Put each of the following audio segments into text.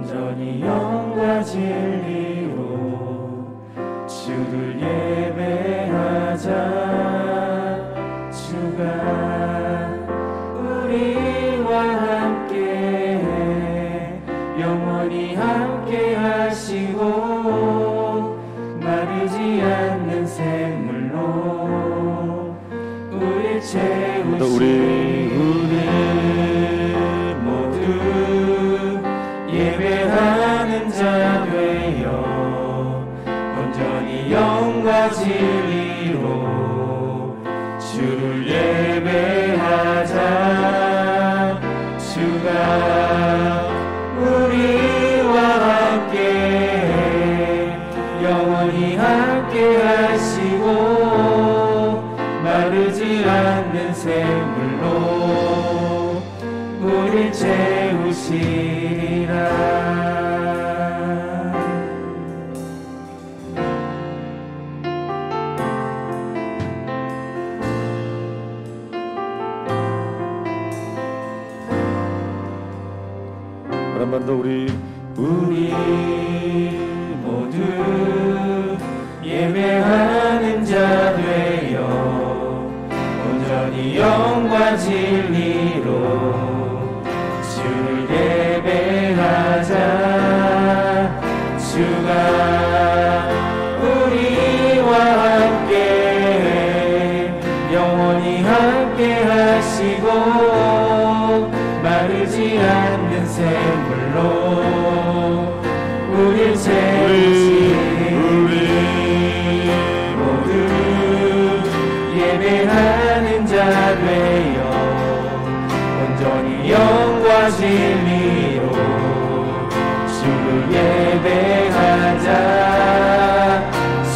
온전히 영과 진리로 주를 예배하자. 주가 우리와 함께 영원히 함께 하시고 마르지 않는 샘물로 우리 채우시리. 우리 모두 예배하는 자 되어 온전히 영과 진리로 주를 예배하자. 주가 우리와 함께 영원히 함께 하시고 마르지 않는 샘물로 우릴 채우시리라. 한 번 더 우리 모두 예배하는 자 되어 온전히 영과 진리로 주를 예배하자. 주가 우리와 함께 영원히 함께 하시고 마르지 않는 샘물로 우릴 채우시리. 모두 예배하는 자 되어 온전히 영과 진리로 주를 예배하자.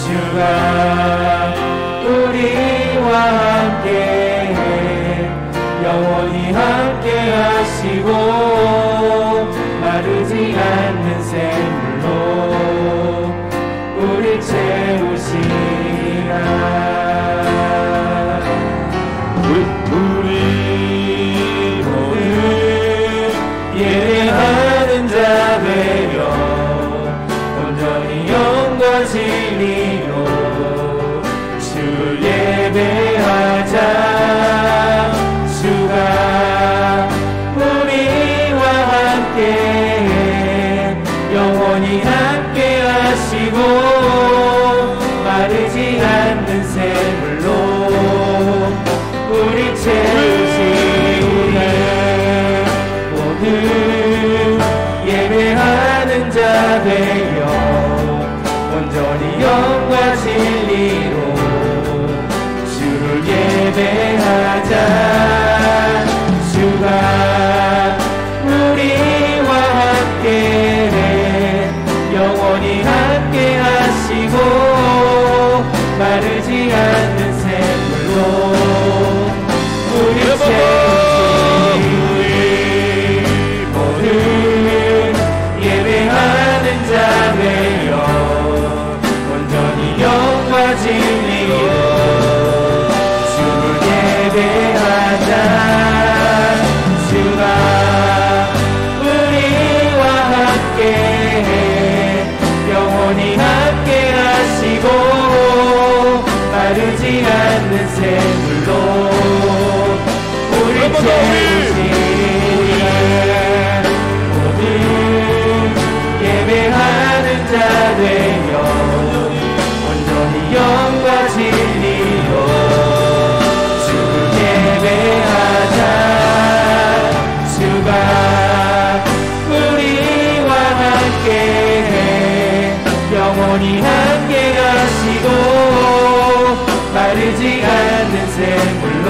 주가 우리와 함께 영원히 함께 하시고 마르지 않는 샘물로 우릴 채우시리라. 우리 모두 예배하는 자 되어 온전히 영과 진리로 주를 예배하자. 주가 우리와 함께 영원히 함께 하시고 마르지 않는 샘물로 우리 채우시리라. 모두 예배하는 자 되어 온전히 영과 진리로 주를 예배하자. 주가 우리와 함께 영원히 함께 하시고 마르지 않는 샘물로 우리 채우시리. 모두 예배하는 자 되어 온전히 영과 진리로 주를 예배하자. 주가 우리와 함께 영원히 함께 하시고 마르지 않는 샘물로 우리 채우시리라. 모두 예배하는 자 되어 온전히 영과 진리로 주를 예배하자. 주가 우리와 함께 영원히 함께 하시고 마르지 않는 샘물로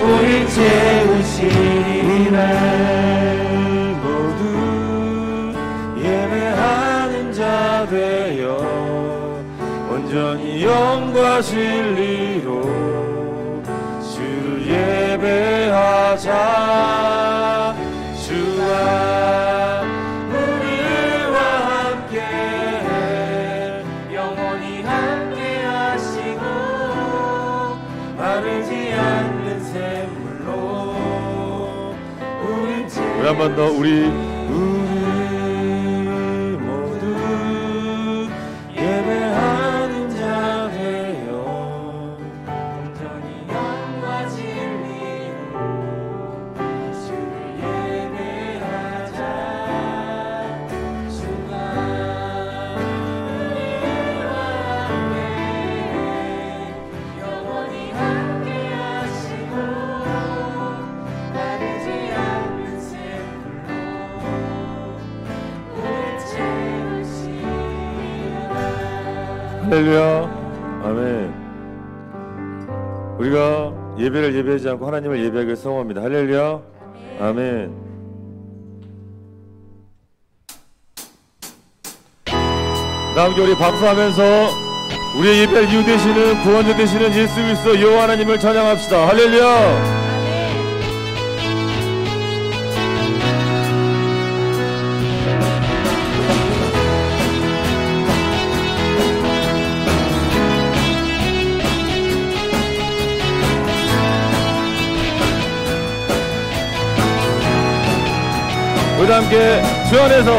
우릴 채우시리라. 모두 예배하는 자 되어 온전히 영과 진리로 주를 예배하자. 주가 우리와 함께 영원히 함께 하시고 마르지 않는 샘물로 우리 한 번 더 우리 할렐루야. 아멘. 우리가 예배를 예배하지 않고 하나님을 예배하기를 소원합니다. 할렐루야. 아멘. 다음에 우리 박수하면서 우리의 예배를 이유 되시는 구원자 되시는 예수 그리스도 여호와 하나님을 찬양합시다. 할렐루야. 우리 함께 주 안에서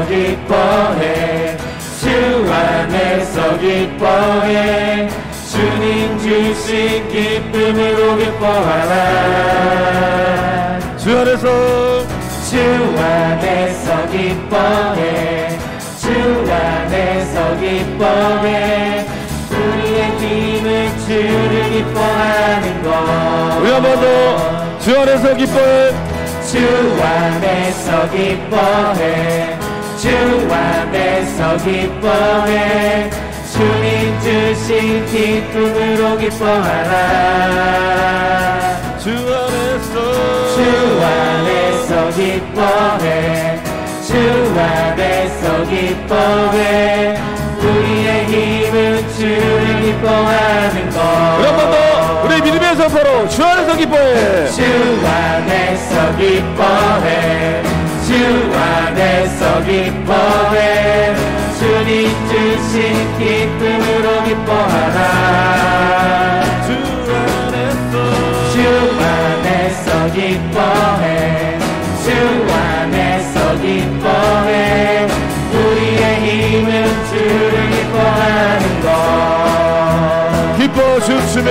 기뻐해 주 안에서 기뻐해 주님 주신 기쁨으로 기뻐하라 주 안에서 기뻐해 주 안에서 기뻐해 우리의 힘을 주를 기뻐하는 것 우리 한 번 더 주 안에서 기뻐해 주 안에서 기뻐해 주 안에서 기뻐해 주님 주신 기쁨으로 기뻐하라 주 안에서 기뻐해 주 안에서 기뻐해 우리의 힘은 주를 기뻐하는 것 우리 한 번 더 우리 믿음의 선포로 주 안에서 기뻐해 주 안에서 기뻐해 주 안에서 기뻐해 주님 주신 기쁨으로 기뻐하라 주 안에서 기뻐해 주 안에서 기뻐해 우리의 힘은 주를 기뻐하는 것 기뻐 춤추며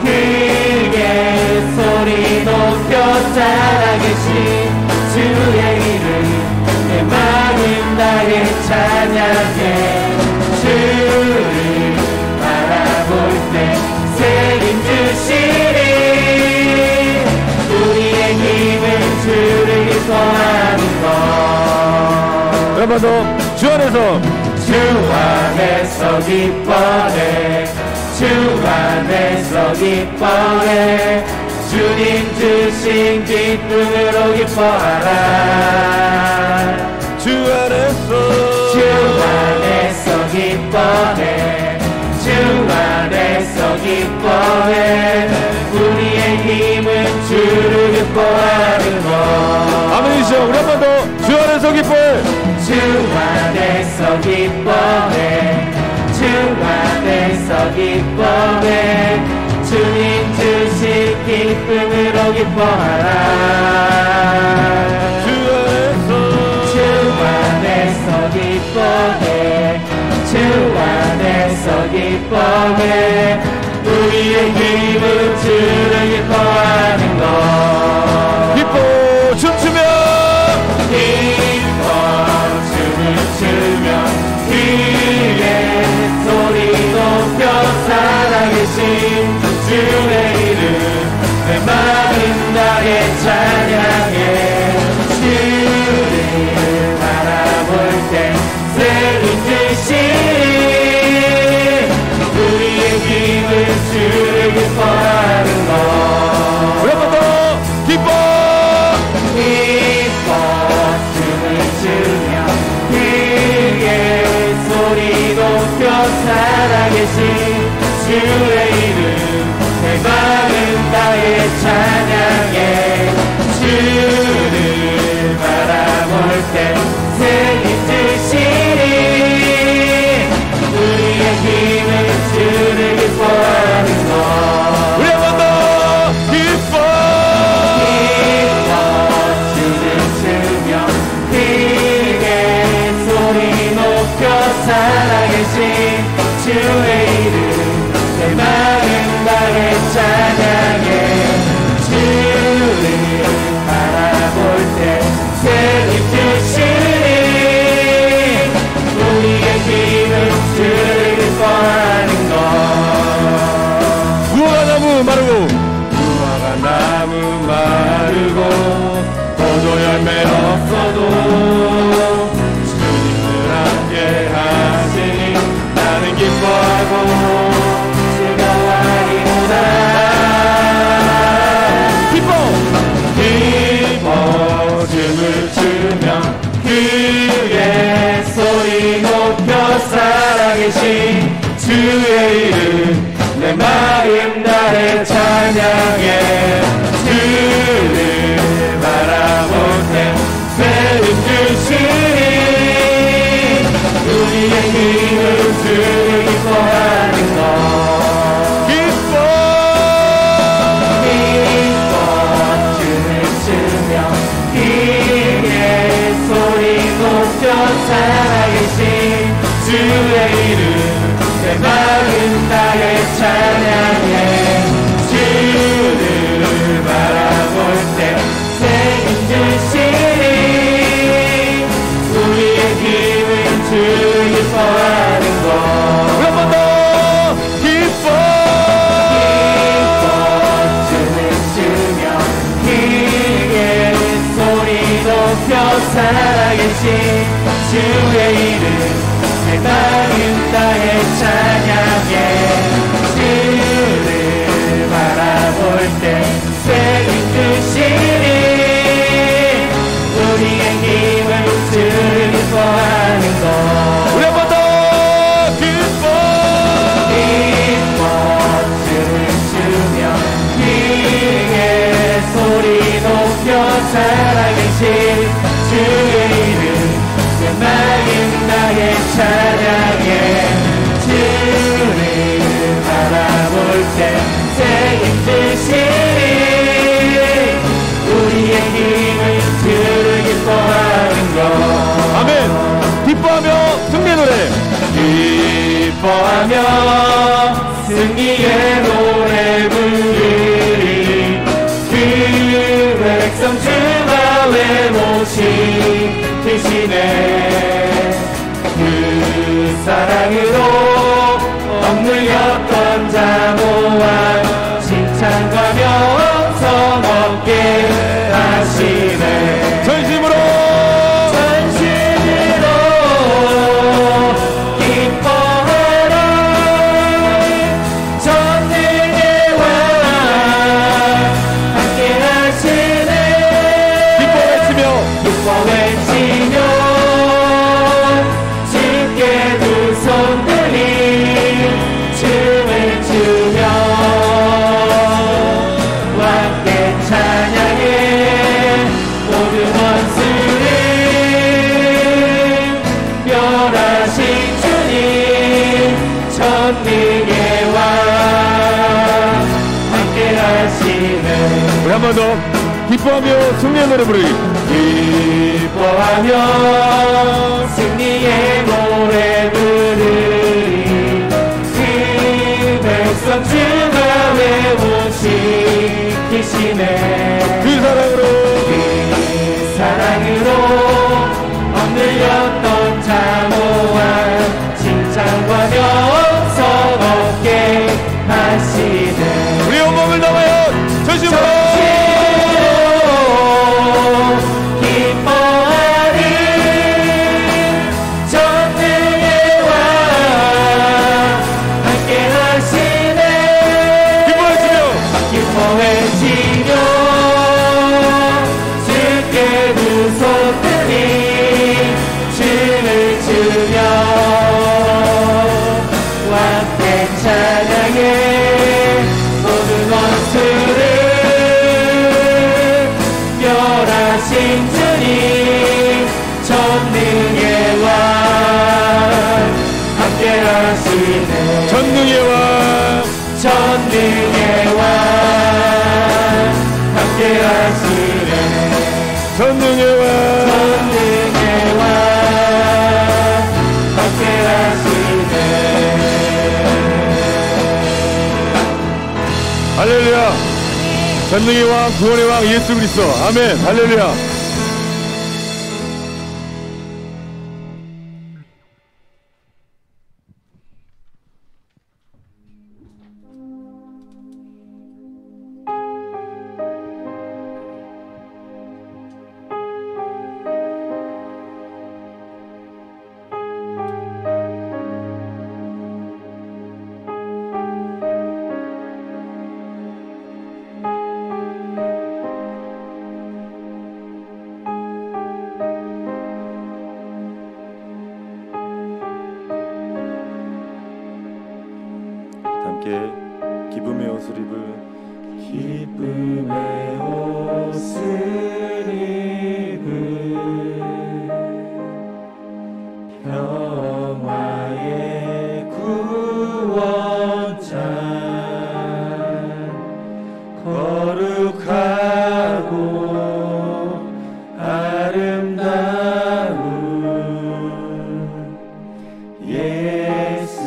크게 소리 높여 살아계신 주의 이름 내 마음 다해 찬양해 주를 바라볼 때 책임주시니 우리의 힘은 주를 기뻐하는 것 한 번 더 주 안에서 기뻐해 주 안에서 기뻐해 주님 주신 기쁨으로 기뻐하라 주 안에서 기뻐해 주 안에서 기뻐해 우리의 힘은 주를 기뻐하는 것 아멘이시여 우리 한 번 더 주 안에서 기뻐해 주 안에서 기뻐해 주 안에서 기뻐해 주님 주신 기쁨으로 기뻐하라 주 안에서 기뻐해 주 안에서 기뻐해 우리의 힘은 주를 기뻐하는 것 기뻐 춤추며 기뻐 춤을 추며 크게 소리 높여 살아계신 주의 이름 내 마음 다해 찬양해 주를 바라볼 때 책임지시니 우리의 힘을 주를 기뻐하는 것 우리 한 번 더 기뻐 춤을 추며 크게 소리 높여 살아계신 주의 이름 내 마음 다해 찬양해 주를 바라볼 때 책임지시니 우리의 힘은 주를 기뻐하는 것 우리 한 번 더 기뻐 춤을 추며 크게 소리 높여 살아계신 주의 이름 내 마음 주의 소리 높여 살아계신 주의 이름 내 마음 다해 찬양해. 주를 바라볼 때 새름 주시니 우리의 힘을 주를 기뻐하는 것. 기뻐 주를 주며 힘의 소리 높여 살아계신 주의 이름 내 마음 다해 찬양해. 주를 바라볼 때 새긴 주시니 우리의 힘은 주 기뻐하는 것. 한 번 더 기뻐 주를 주며 힘의 소리 높여 살아계신 주의 이름 내 마음 다해 찬양해. 주를 바라볼 때 새긴 주시니 우리의 힘을 주를 기뻐하는 것. 우리 한 번 더 기뻐 주를 주며 힘의 소리 높여 살아계신 주의 이름 내 마음 다해 찬양해. 주를 바라볼 때 새긴 주시니 우리의 힘을 주를 기뻐하는 것. 아멘. 기뻐하며 승리의 노래. 기뻐하며 승리의 노래 부르리. 그 백성 주가 외모시키시네. 그 사랑으로 억눌렸던 자모한 칭찬과 명성 얻게 하시네. 전심으로 기뻐하라. 전능의 왕 함께 하시네. 기뻐 외치며 기뻐 외치며 주께 두 손 들이 춤을 추며 함께 찬양해. 모든 원수를 멸하신 주님 전능의 왕 함께 하시네. 우리 한 번 더 기뻐하며 승리의 노래 부르기. 기뻐하며 승리의 노래 부르리. 그 백성 주가 외우시키시네. 그 사랑으로 그 사랑으로 억눌렸던 자모한 칭찬과 명성 얻게 하시네. 우리 온몸을 담아요. 전심으로 기뻐하리. 전능의 왕 함께 하시네. 기뻐 외치며 기뻐 외치며 주께 두 손 들이 춤을 추며 함께 찬양해. 모든 원수를 멸하신 주님 전능의 왕 함께 하시네. 전능의 왕 전능의 왕 함께 하시네. 전능의 왕 전능의 왕 함께 하시네. 할렐루야. 전능의 왕 구원의 왕 예수 그리스도. 아멘. 할렐루야. 함께 기쁨의 옷을 입은 기쁨의 옷을 입은 평화의 구원자 거룩하고 아름다운 예수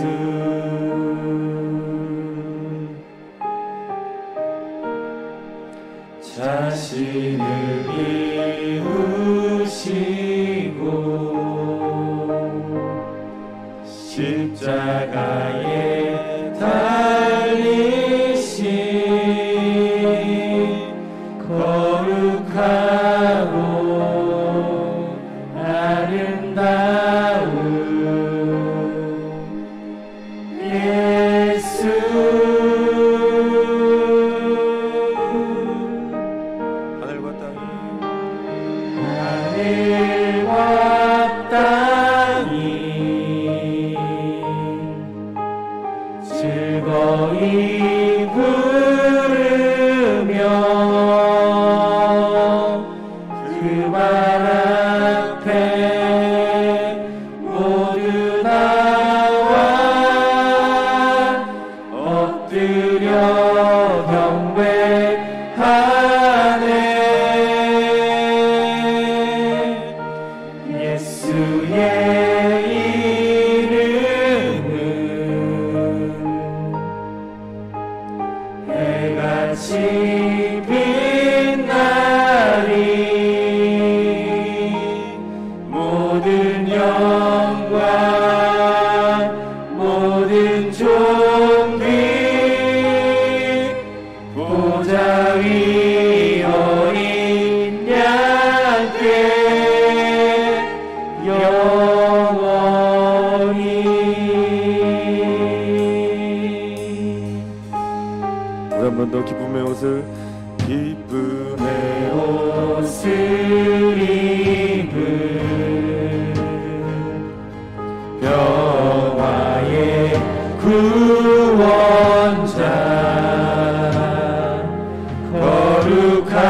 자신을 비우시고 십자가에 달리신 거룩하고 아름다운 예수 하늘과 땅이 즐거이 부르며 그 말 앞에 모두 나와 엎드려 경배하네. 예수의 이름은 해같이 빛나리 모든 영광 모든 존귀 보좌 위 어린 양께 영원히. 우리 한 번 더 기쁨의 옷을 입은 평화의 구원자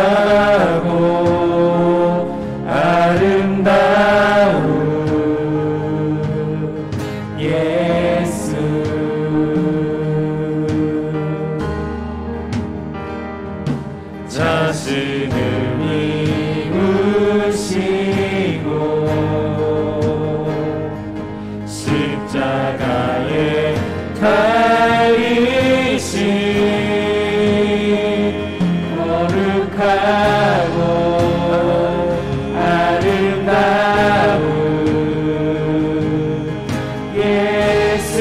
거룩하고 아름다운 예수 자신을 비우시고 십자가에 달리신 거룩하고 아름다운 예수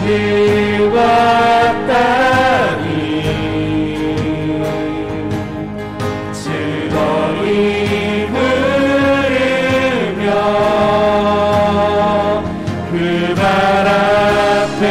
하늘과 땅이 즐거이 부르며 그 발 앞에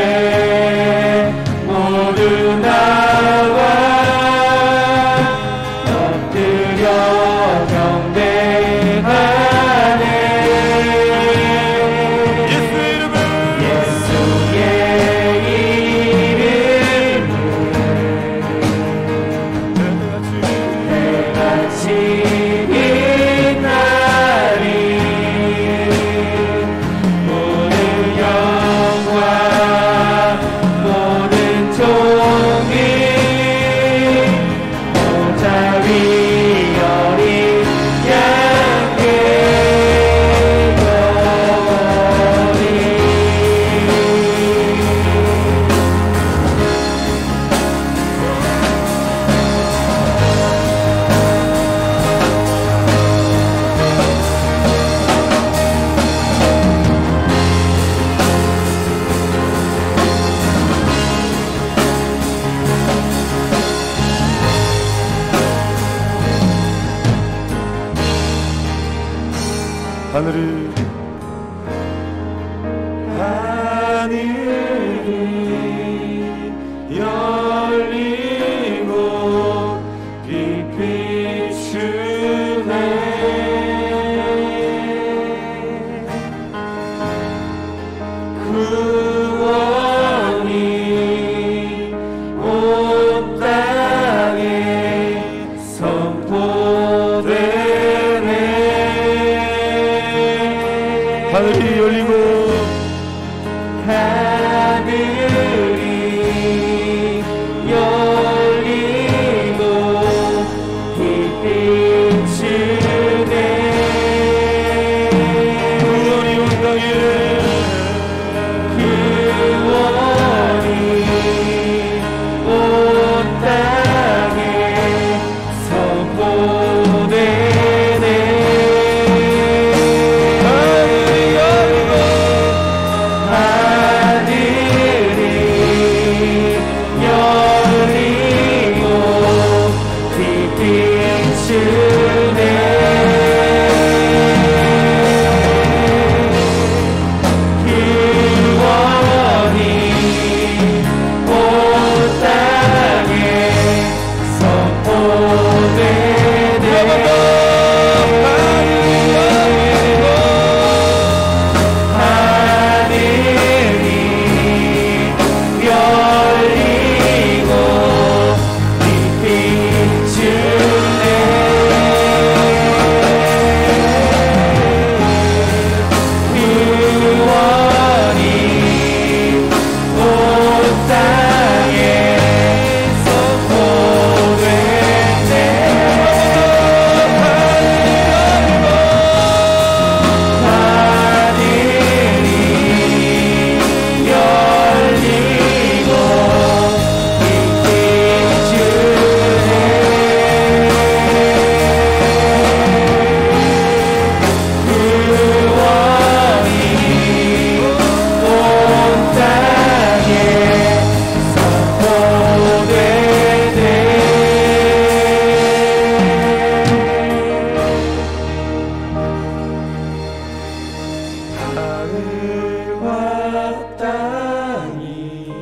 하늘과 땅이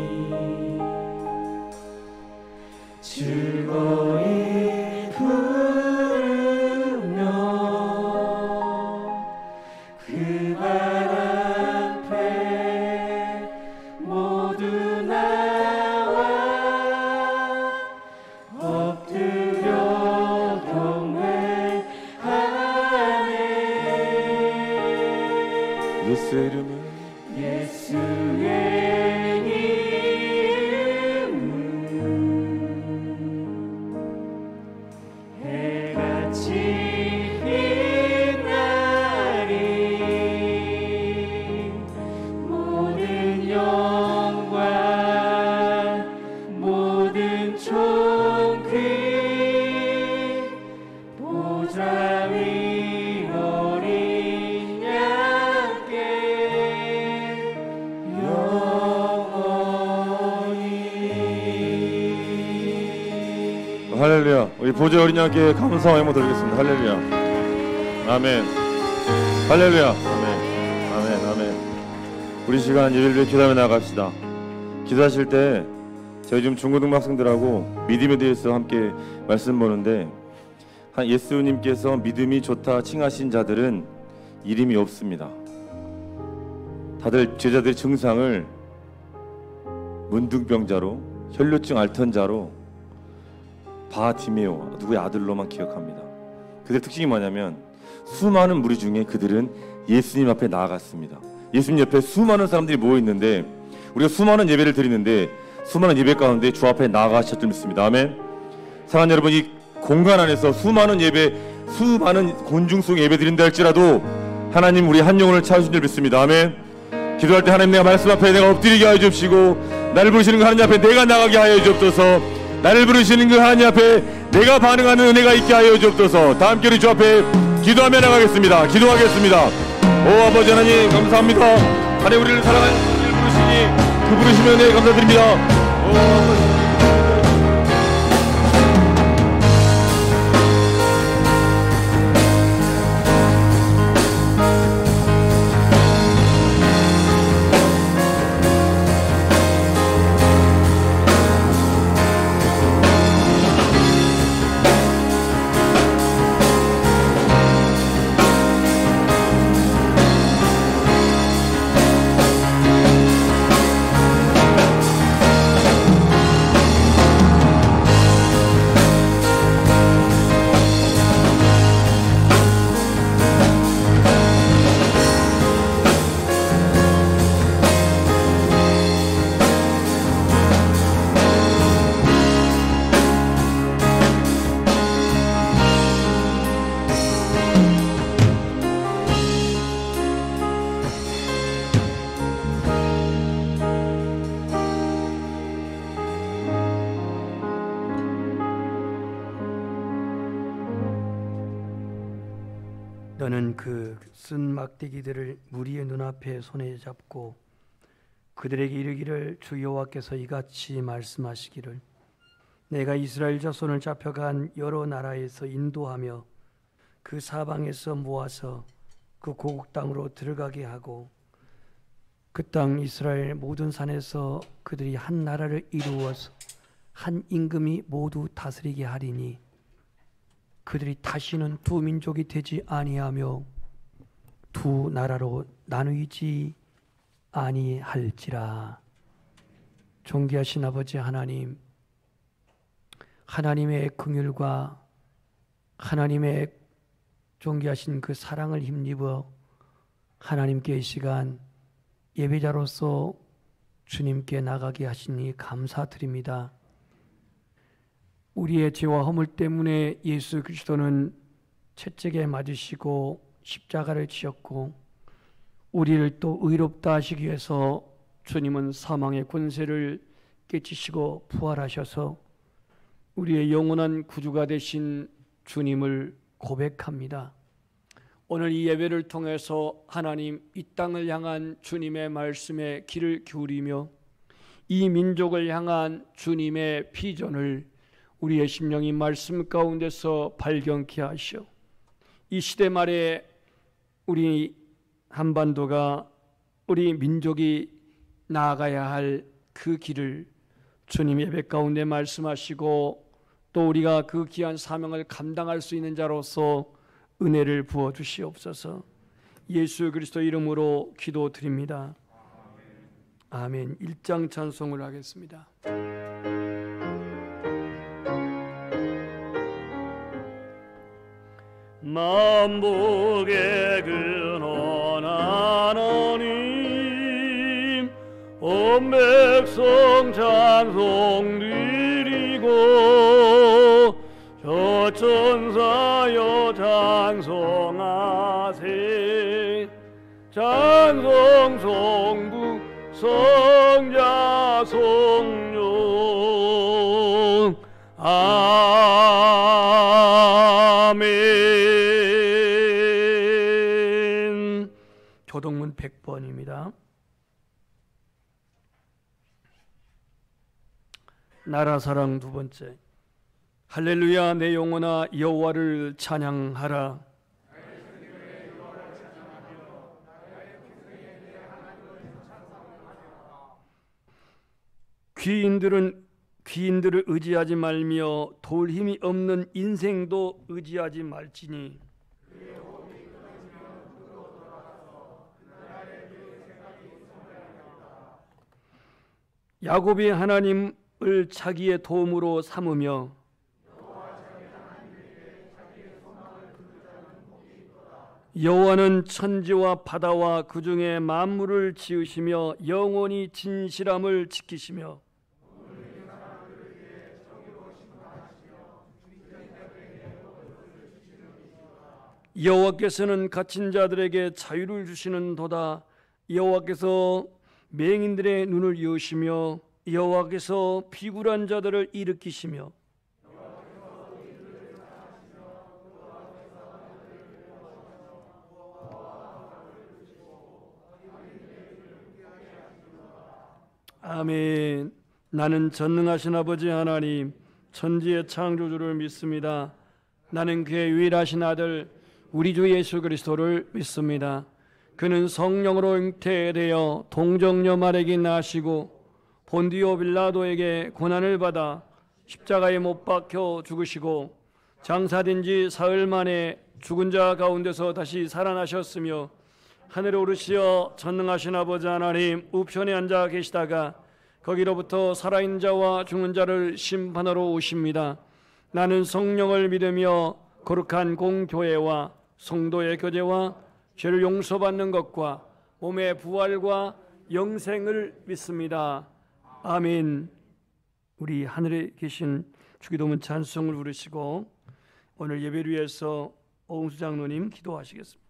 즐거이 부르며 그 발 앞에 모두 나와 엎드려 경배하네. 예수의 이름은 예수의 이름은 해같이 빛나리. 모든 영광 모든 존귀 보좌 위 어린 양께 영원히. 할렐루야. 우리 보좌 어린 양께 감사와 영광 드리겠습니다. 할렐루야. 아멘. 할렐루야. 아멘. 아멘. 아멘. 우리 시간 예배를 위해 기도하며 나갑시다. 기도하실 때 저희 지금 중고등부 학생들하고 믿음에 대해서 함께 말씀 보는데, 예수님께서 믿음이 좋다 칭하신 자들은 이름이 없습니다. 다들 제자들의 증상을 문둥병자로, 혈류증 앓던 바티메오 누구의 아들로만 기억합니다. 그들의 특징이 뭐냐면 수많은 무리 중에 그들은 예수님 앞에 나아갔습니다. 예수님 옆에 수많은 사람들이 모여 있는데, 우리가 수많은 예배를 드리는데 수많은 예배 가운데 주 앞에 나아가셨을 줄 믿습니다. 아멘. 사랑하는 여러분, 이 공간 안에서 수많은 예배, 수많은 곤중 속에 예배 드린다 할지라도 하나님 우리 한 영혼을 찾으신 줄 믿습니다. 아멘. 기도할 때 하나님, 내가 말씀 앞에 내가 엎드리게 하여 주옵시고, 나를 부르시는 그 하나님 앞에 내가 나가게 하여 주옵소서. 나를 부르시는 그 하나님 앞에 내가 반응하는 은혜가 있게 하여 주옵소서. 다 함께 우리 주 앞에 기도하며 나가겠습니다. 기도하겠습니다. 오 아버지 하나님, 감사합니다. 하나님, 우리를 사랑하는 우리를 부르시니 그 부르시면 은혜 감사드립니다. 오 아버지. 너는 그 쓴 막대기들을 무리의 눈앞에 손에 잡고 그들에게 이르기를, 주 여호와께서 이같이 말씀하시기를, 내가 이스라엘 자손을 잡혀간 여러 나라에서 인도하며 그 사방에서 모아서 그 고국 땅으로 들어가게 하고, 그 땅 이스라엘 모든 산에서 그들이 한 나라를 이루어서 한 임금이 모두 다스리게 하리니, 그들이 다시는 두 민족이 되지 아니하며 두 나라로 나누이지 아니할지라. 존귀하신 아버지 하나님, 하나님의 긍휼과 하나님의 존귀하신 그 사랑을 힘입어 하나님께 이 시간 예배자로서 주님께 나가게 하시니 감사드립니다. 우리의 죄와 허물 때문에 예수 그리스도는 채찍에 맞으시고 십자가를 지었고, 우리를 또 의롭다 하시기 위해서 주님은 사망의 권세를 깨치시고 부활하셔서 우리의 영원한 구주가 되신 주님을 고백합니다. 오늘 이 예배를 통해서 하나님, 이 땅을 향한 주님의 말씀에 귀를 기울이며 이 민족을 향한 주님의 비전을 우리의 심령이 말씀 가운데서 발견케 하시오. 이 시대 말에 우리 한반도가, 우리 민족이 나아가야 할 그 길을 주님 예배 가운데 말씀하시고 또 우리가 그 귀한 사명을 감당할 수 있는 자로서 은혜를 부어 주시옵소서. 예수 그리스도 이름으로 기도드립니다. 아멘. 1장 찬송을 하겠습니다. 만복의 근원한 하나님, 온 백성 찬송 드리고 저 천사여 찬송하세. 찬송 성부 성자 성령 아멘. 교동문 100번입니다. 나라 사랑 두 번째. 할렐루야 내 영혼아 여호와를 찬양하라. 귀인들을 의지하지 말며 도울 힘이 없는 인생도 의지하지 말지니 야곱이 하나님을 자기의 도움으로 삼으며 여호와는 천지와 바다와 그 중에 만물을 지으시며 영원히 진실함을 지키시며 여호와께서는 갇힌 자들에게 자유를 주시는도다. 여호와께서 맹인들의 눈을 여시며 여호와께서 비굴한 자들을 일으키시며 아멘. 나는 전능하신 아버지 하나님 천지의 창조주를 믿습니다. 나는 그의 유일하신 아들 우리 주 예수 그리스도를 믿습니다. 그는 성령으로 잉태되어 동정녀 마리아에게 나시고 본디오 빌라도에게 고난을 받아 십자가에 못 박혀 죽으시고 장사된 지 사흘 만에 죽은 자 가운데서 다시 살아나셨으며 하늘에 오르시어 전능하신 아버지 하나님 우편에 앉아 계시다가 거기로부터 살아있는 자와 죽는 자를 심판하러 오십니다. 나는 성령을 믿으며 거룩한 공교회와 성도의 교제와 죄를 용서받는 것과 몸의 부활과 영생을 믿습니다. 아멘. 우리 하늘에 계신 주기도문 찬송을 부르시고 오늘 예배를 위해서 오홍수 장로님 기도하시겠습니다.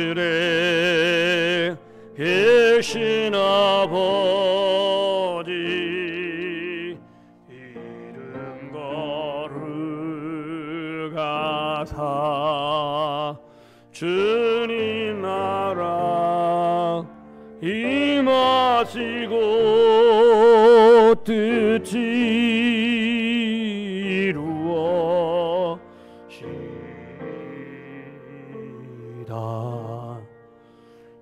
하늘에 계신 아버지 이름 거룩하사 주님 나라 임하시고 뜻이 이루어지이다.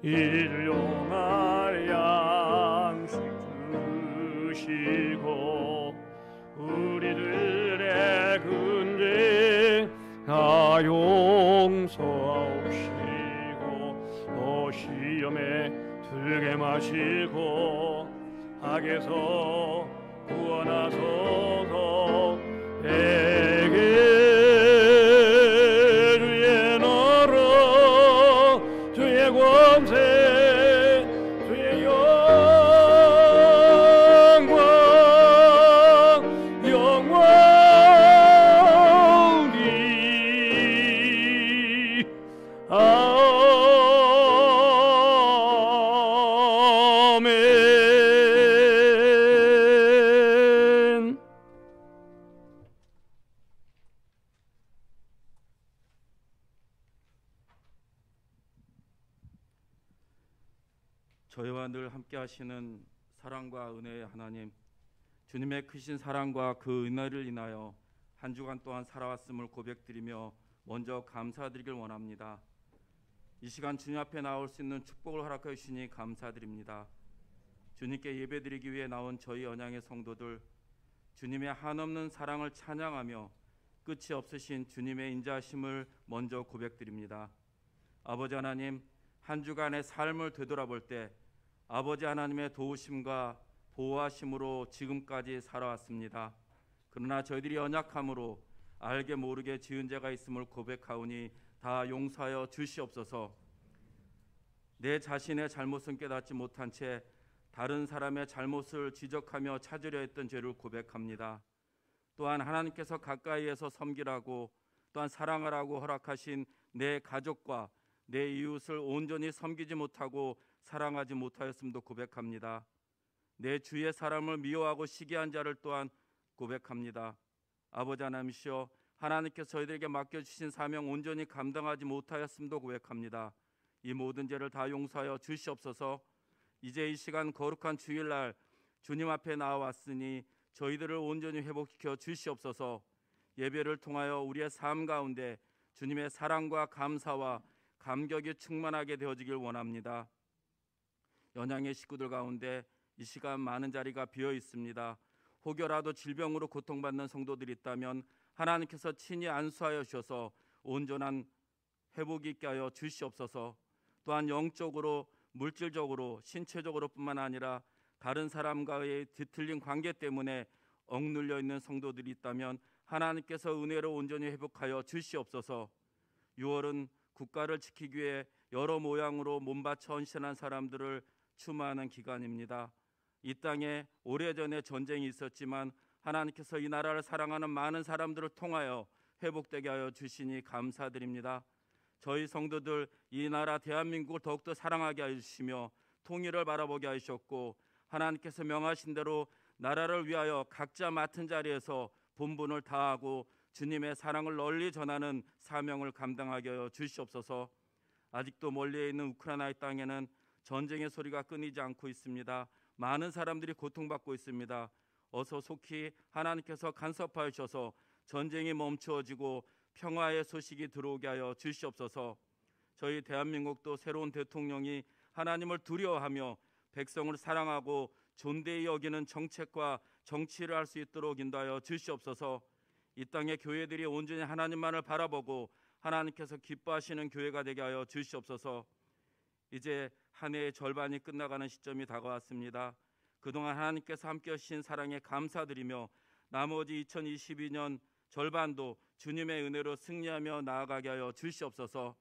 일용할 양식 주시고 우리들의 근죄 다 용서하옵시고 시험에 들게 마시고 악에서 구원하소서. 에게 주의 나라 주의 권세 주의 영광 영원히 아멘. 저희와 늘 함께 하시는 사랑과 은혜의 하나님, 주님의 크신 사랑과 그 은혜를 인하여 한 주간 동안 살아왔음을 고백드리며 먼저 감사드리길 원합니다. 이 시간 주님 앞에 나올 수 있는 축복을 허락해 주시니 감사드립니다. 주님께 예배드리기 위해 나온 저희 언양의 성도들, 주님의 한없는 사랑을 찬양하며 끝이 없으신 주님의 인자하심을 먼저 고백드립니다. 아버지 하나님, 한 주간의 삶을 되돌아볼 때 아버지 하나님의 도우심과 보호하심으로 지금까지 살아왔습니다. 그러나 저희들이 연약함으로 알게 모르게 지은 죄가 있음을 고백하오니 다 용서하여 주시옵소서. 내 자신의 잘못은 깨닫지 못한 채 다른 사람의 잘못을 지적하며 찾으려 했던 죄를 고백합니다. 또한 하나님께서 가까이에서 섬기라고 또한 사랑하라고 허락하신 내 가족과 내 이웃을 온전히 섬기지 못하고 사랑하지 못하였음도 고백합니다. 내 주위의 사람을 미워하고 시기한 자를 또한 고백합니다. 아버지 하나님이시여, 하나님께서 저희들에게 맡겨주신 사명 온전히 감당하지 못하였음도 고백합니다. 이 모든 죄를 다 용서하여 주시옵소서. 이제 이 시간 거룩한 주일날 주님 앞에 나와왔으니 저희들을 온전히 회복시켜 주시옵소서. 예배를 통하여 우리의 삶 가운데 주님의 사랑과 감사와 감격이 충만하게 되어지길 원합니다. 연양의 식구들 가운데 이 시간 많은 자리가 비어 있습니다. 혹여라도 질병으로 고통받는 성도들이 있다면 하나님께서 친히 안수하여 주셔서 온전한 회복이 있게 하여 주시옵소서. 또한 영적으로, 물질적으로, 신체적으로 뿐만 아니라 다른 사람과의 뒤틀린 관계 때문에 억눌려 있는 성도들이 있다면 하나님께서 은혜로 온전히 회복하여 주시옵소서. 6월은 국가를 지키기 위해 여러 모양으로 몸바쳐 헌신한 사람들을 추모하는 기간입니다. 이 땅에 오래전에 전쟁이 있었지만 하나님께서 이 나라를 사랑하는 많은 사람들을 통하여 회복되게 하여 주시니 감사드립니다. 저희 성도들 이 나라 대한민국을 더욱더 사랑하게 하여 주시며 통일을 바라보게 하셨고, 하나님께서 명하신 대로 나라를 위하여 각자 맡은 자리에서 본분을 다하고 주님의 사랑을 널리 전하는 사명을 감당하게 하여 주시옵소서. 아직도 멀리에 있는 우크라이나의 땅에는 전쟁의 소리가 끊이지 않고 있습니다. 많은 사람들이 고통받고 있습니다. 어서 속히 하나님께서 간섭하여 주셔서 전쟁이 멈추어지고 평화의 소식이 들어오게 하여 주시옵소서. 저희 대한민국도 새로운 대통령이 하나님을 두려워하며 백성을 사랑하고 존대히 여기는 정책과 정치를 할 수 있도록 인도하여 주시옵소서. 이 땅의 교회들이 온전히 하나님만을 바라보고 하나님께서 기뻐하시는 교회가 되게 하여 주시옵소서. 이제 한 해의 절반이 끝나가는 시점이 다가왔습니다. 그동안 하나님께서 함께 하신 사랑에 감사드리며 나머지 2022년 절반도 주님의 은혜로 승리하며 나아가게 하여 주시옵소서.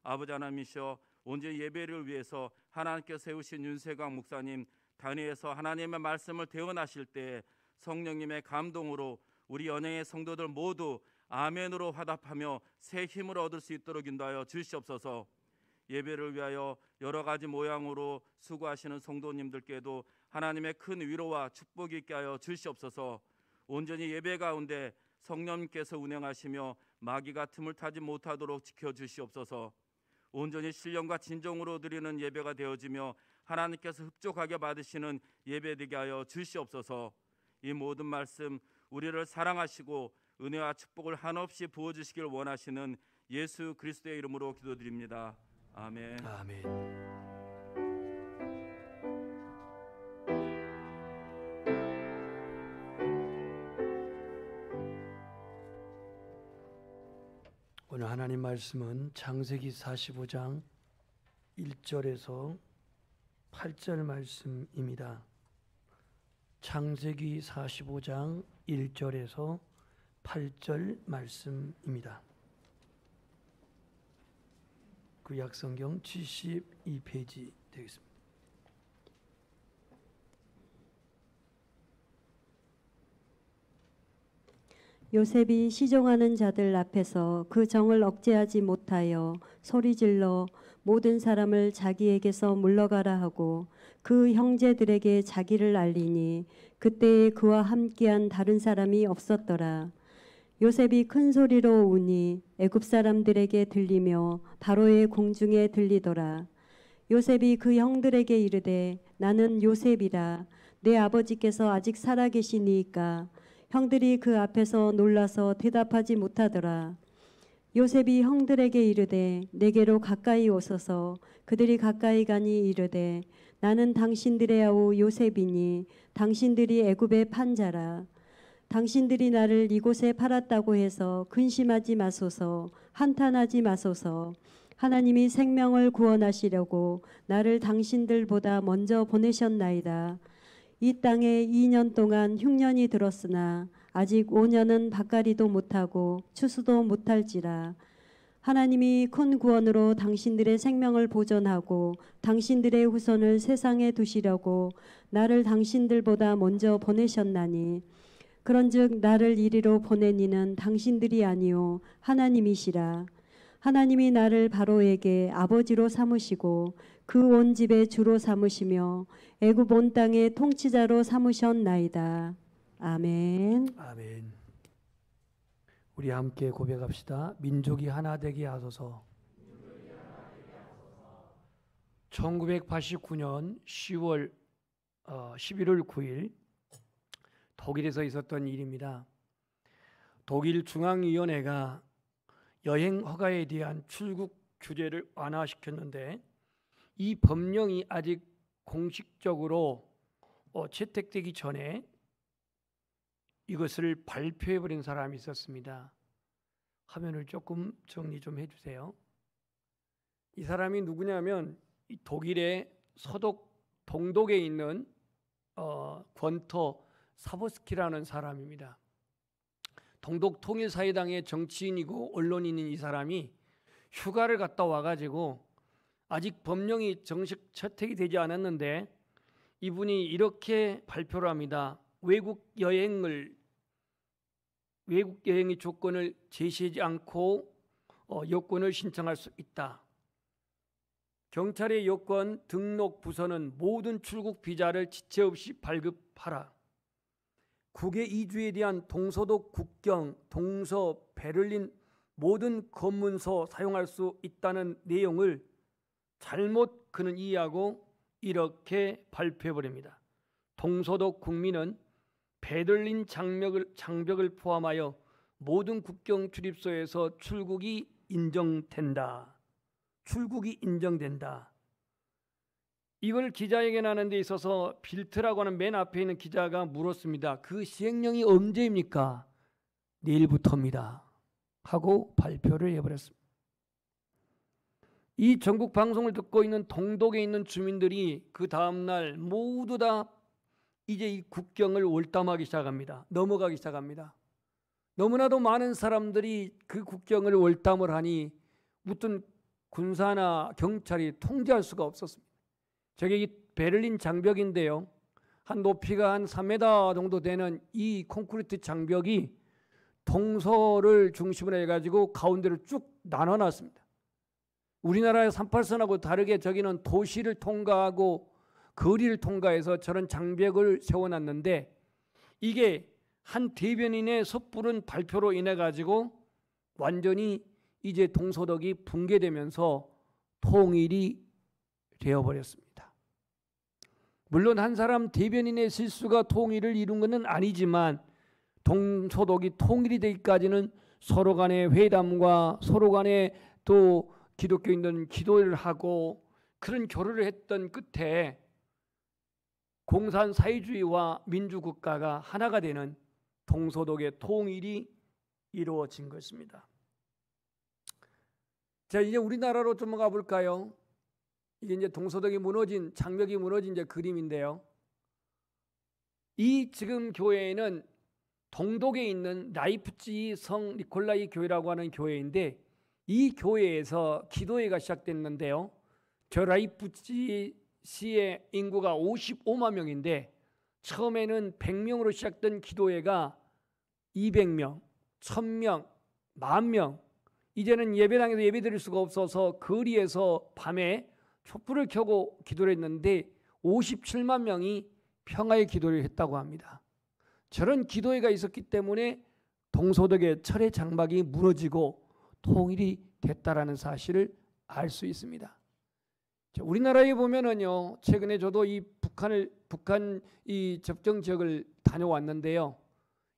아버지 하나님이시여, 온전히 예배를 위해서 하나님께서 세우신 윤세광 목사님 단위에서 하나님의 말씀을 대언하실 때 성령님의 감동으로 우리 연행의 성도들 모두 아멘으로 화답하며 새 힘을 얻을 수 있도록 인도하여 주시옵소서. 예배를 위하여 여러 가지 모양으로 수고하시는 성도님들께도 하나님의 큰 위로와 축복이 있게 하여 주시옵소서. 온전히 예배 가운데 성령님께서 운행하시며 마귀가 틈을 타지 못하도록 지켜주시옵소서. 온전히 신령과 진정으로 드리는 예배가 되어지며 하나님께서 흡족하게 받으시는 예배 되게 하여 주시옵소서. 이 모든 말씀 우리를 사랑하시고 은혜와 축복을 한없이 부어주시길 원하시는 예수 그리스도의 이름으로 기도드립니다. 아멘. 아멘. 오늘 하나님 말씀은 창세기 45장 1절에서 8절 말씀입니다. 창세기 45장 1절에서 8절 말씀입니다. 구약성경 72페이지 되겠습니다. 요셉이 시종하는 자들 앞에서 그 정을 억제하지 못하여 소리질러 모든 사람을 자기에게서 물러가라 하고 그 형제들에게 자기를 알리니 그때에 그와 함께한 다른 사람이 없었더라. 요셉이 큰 소리로 우니 애굽 사람들에게 들리며 바로의 공중에 들리더라. 요셉이 그 형들에게 이르되 나는 요셉이라. 내 아버지께서 아직 살아계시니이까. 형들이 그 앞에서 놀라서 대답하지 못하더라. 요셉이 형들에게 이르되 내게로 가까이 오소서. 그들이 가까이 가니 이르되 나는 당신들의 아우 요셉이니 당신들이 애굽에 판 자라. 당신들이 나를 이곳에 팔았다고 해서 근심하지 마소서. 한탄하지 마소서. 하나님이 생명을 구원하시려고 나를 당신들보다 먼저 보내셨나이다. 이 땅에 2년 동안 흉년이 들었으나 아직 5년은 밭갈이도 못하고 추수도 못할지라. 하나님이 큰 구원으로 당신들의 생명을 보존하고 당신들의 후손을 세상에 두시려고 나를 당신들보다 먼저 보내셨나니 그런즉 나를 이리로 보낸 이는 당신들이 아니요 하나님이시라. 하나님이 나를 바로에게 아버지로 삼으시고 그 온 집의 주로 삼으시며 애굽 온 땅의 통치자로 삼으셨나이다. 아멘. 아멘. 우리 함께 고백합시다. 민족이 하나 되게 하소서. 1989년 11월 9일 독일에서 있었던 일입니다. 독일 중앙위원회가 여행 허가에 대한 출국 규제를 완화시켰는데 이 법령이 아직 공식적으로 채택되기 전에 이것을 발표해버린 사람이 있었습니다. 화면을 조금 정리 좀 해주세요. 이 사람이 누구냐면 이 독일의 서독 동독에 있는 권터 사보스키라는 사람입니다. 동독 통일사회당의 정치인이고 언론인인 이 사람이 휴가를 갔다 와가지고 아직 법령이 정식 채택이 되지 않았는데 이분이 이렇게 발표를 합니다. 외국 여행의 조건을 제시하지 않고 여권을 신청할 수 있다. 경찰의 여권 등록 부서는 모든 출국 비자를 지체 없이 발급하라. 국외 이주에 대한 동서독 국경, 동서, 베를린 모든 검문소 사용할 수 있다는 내용을 잘못 그는 이해하고 이렇게 발표해버립니다. 동서독 국민은 베를린 장벽을 포함하여 모든 국경 출입소에서 출국이 인정된다. 출국이 인정된다. 이걸 기자회견하는 데 있어서 빌트라고 하는 맨 앞에 있는 기자가 물었습니다. 그 시행령이 언제입니까? 내일부터입니다. 하고 발표를 해버렸습니다. 이 전국 방송을 듣고 있는 동독에 있는 주민들이 그 다음날 모두 다 이제 이 국경을 월담하기 시작합니다. 넘어가기 시작합니다. 너무나도 많은 사람들이 그 국경을 월담을 하니 무슨 군사나 경찰이 통제할 수가 없었습니다. 저게 이 베를린 장벽인데요. 한 높이가 한 3m 정도 되는 이 콘크리트 장벽이 동서를 중심으로 해가지고 가운데를 쭉 나눠놨습니다. 우리나라의 38선하고 다르게 저기는 도시를 통과하고 거리를 통과해서 저런 장벽을 세워놨는데 이게 한 대변인의 섣부른 발표로 인해 가지고 완전히 이제 동서독이 붕괴되면서 통일이 되어버렸습니다. 물론 한 사람 대변인의 실수가 통일을 이룬 것은 아니지만 동서독이 통일이 되기까지는 서로 간의 회담과 서로 간에 또 기독교인들은 기도를 하고 그런 교류를 했던 끝에 공산 사회주의와 민주국가가 하나가 되는 동서독의 통일이 이루어진 것입니다. 자, 이제 우리나라로 좀 가볼까요? 이게 이제 동서독이 무너진, 장벽이 무너진 이제 그림인데요. 이 지금 교회는 동독에 있는 라이프치히 성 니콜라이 교회라고 하는 교회인데 이 교회에서 기도회가 시작됐는데요. 저 라이프치히의 인구가 55만 명인데 처음에는 100명으로 시작된 기도회가 200명, 1000명, 10,000명, 이제는 예배당에서 예배드릴 수가 없어서 거리에서 밤에 촛불을 켜고 기도를 했는데 57만 명이 평화의 기도를 했다고 합니다. 저런 기도회가 있었기 때문에 동서독의 철의 장막이 무너지고 통일이 됐다라는 사실을 알 수 있습니다. 우리나라에 보면은요, 최근에 저도 이 북한 이 접경 지역을 다녀왔는데요.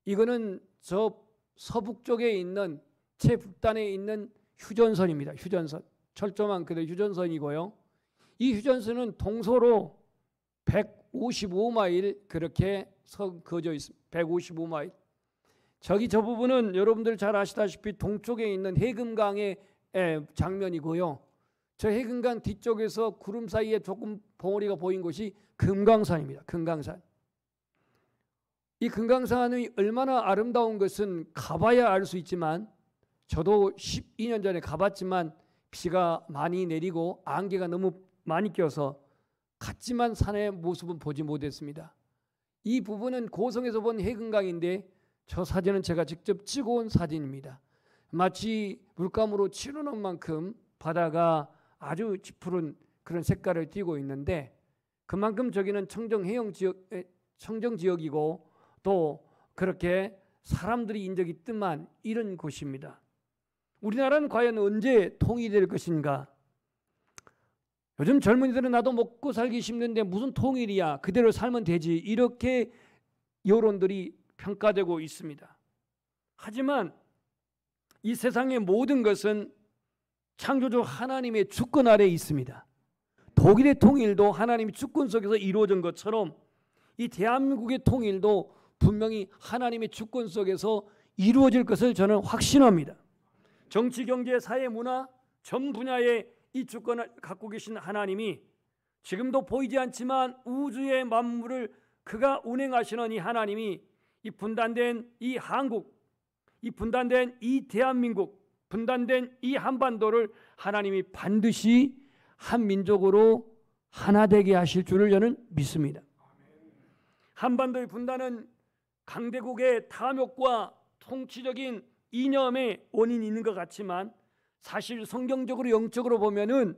이거는 저 서북 쪽에 있는 최북단에 있는 휴전선입니다. 휴전선. 철조망 그대로 휴전선이고요. 이 휴전선은 동서로 155마일 그렇게 그어져 있습니다. 155마일. 저 부분은 여러분들 잘 아시다시피 동쪽에 있는 해금강의 장면이고요. 저 해금강 뒤쪽에서 구름 사이에 조금 봉우리가 보인 곳이 금강산입니다. 금강산. 이 금강산이 얼마나 아름다운 것은 가봐야 알 수 있지만, 저도 12년 전에 가봤지만 비가 많이 내리고 안개가 너무 많이 껴서 갔지만 산의 모습은 보지 못했습니다. 이 부분은 고성에서 본 해금강인데 저 사진은 제가 직접 찍어온 사진입니다. 마치 물감으로 칠해놓은 만큼 바다가 아주 짙은 그런 색깔을 띠고 있는데, 그만큼 저기는 청정 지역이고 또 그렇게 사람들이 인적이 뜸한 이런 곳입니다. 우리나라는 과연 언제 통일될 것인가? 요즘 젊은이들은 나도 먹고 살기 힘든데 무슨 통일이야, 그대로 살면 되지, 이렇게 여론들이 평가되고 있습니다. 하지만 이 세상의 모든 것은 창조주 하나님의 주권 아래에 있습니다. 독일의 통일도 하나님의 주권 속에서 이루어진 것처럼 이 대한민국의 통일도 분명히 하나님의 주권 속에서 이루어질 것을 저는 확신합니다. 정치, 경제, 사회, 문화 전 분야에 이 주권을 갖고 계신 하나님이 지금도 보이지 않지만 우주의 만물을 그가 운행하시는 이 하나님이 이 분단된 이 한국, 이 분단된 이 대한민국, 분단된 이 한반도를 하나님이 반드시 한 민족으로 하나 되게 하실 줄을 저는 믿습니다. 한반도의 분단은 강대국의 탐욕과 통치적인 이념의 원인이 있는 것 같지만, 사실 성경적으로 영적으로 보면은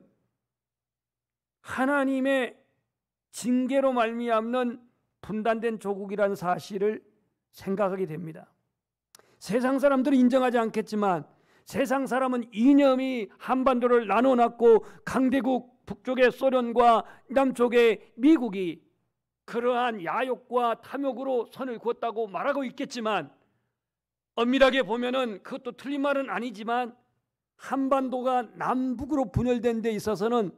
하나님의 징계로 말미암는 분단된 조국이라는 사실을 생각하게 됩니다. 세상 사람들은 인정하지 않겠지만 세상 사람은 이념이 한반도를 나눠놨고 강대국 북쪽의 소련과 남쪽의 미국이 그러한 야욕과 탐욕으로 선을 그었다고 말하고 있겠지만, 엄밀하게 보면은 그것도 틀린 말은 아니지만 한반도가 남북으로 분열된 데 있어서는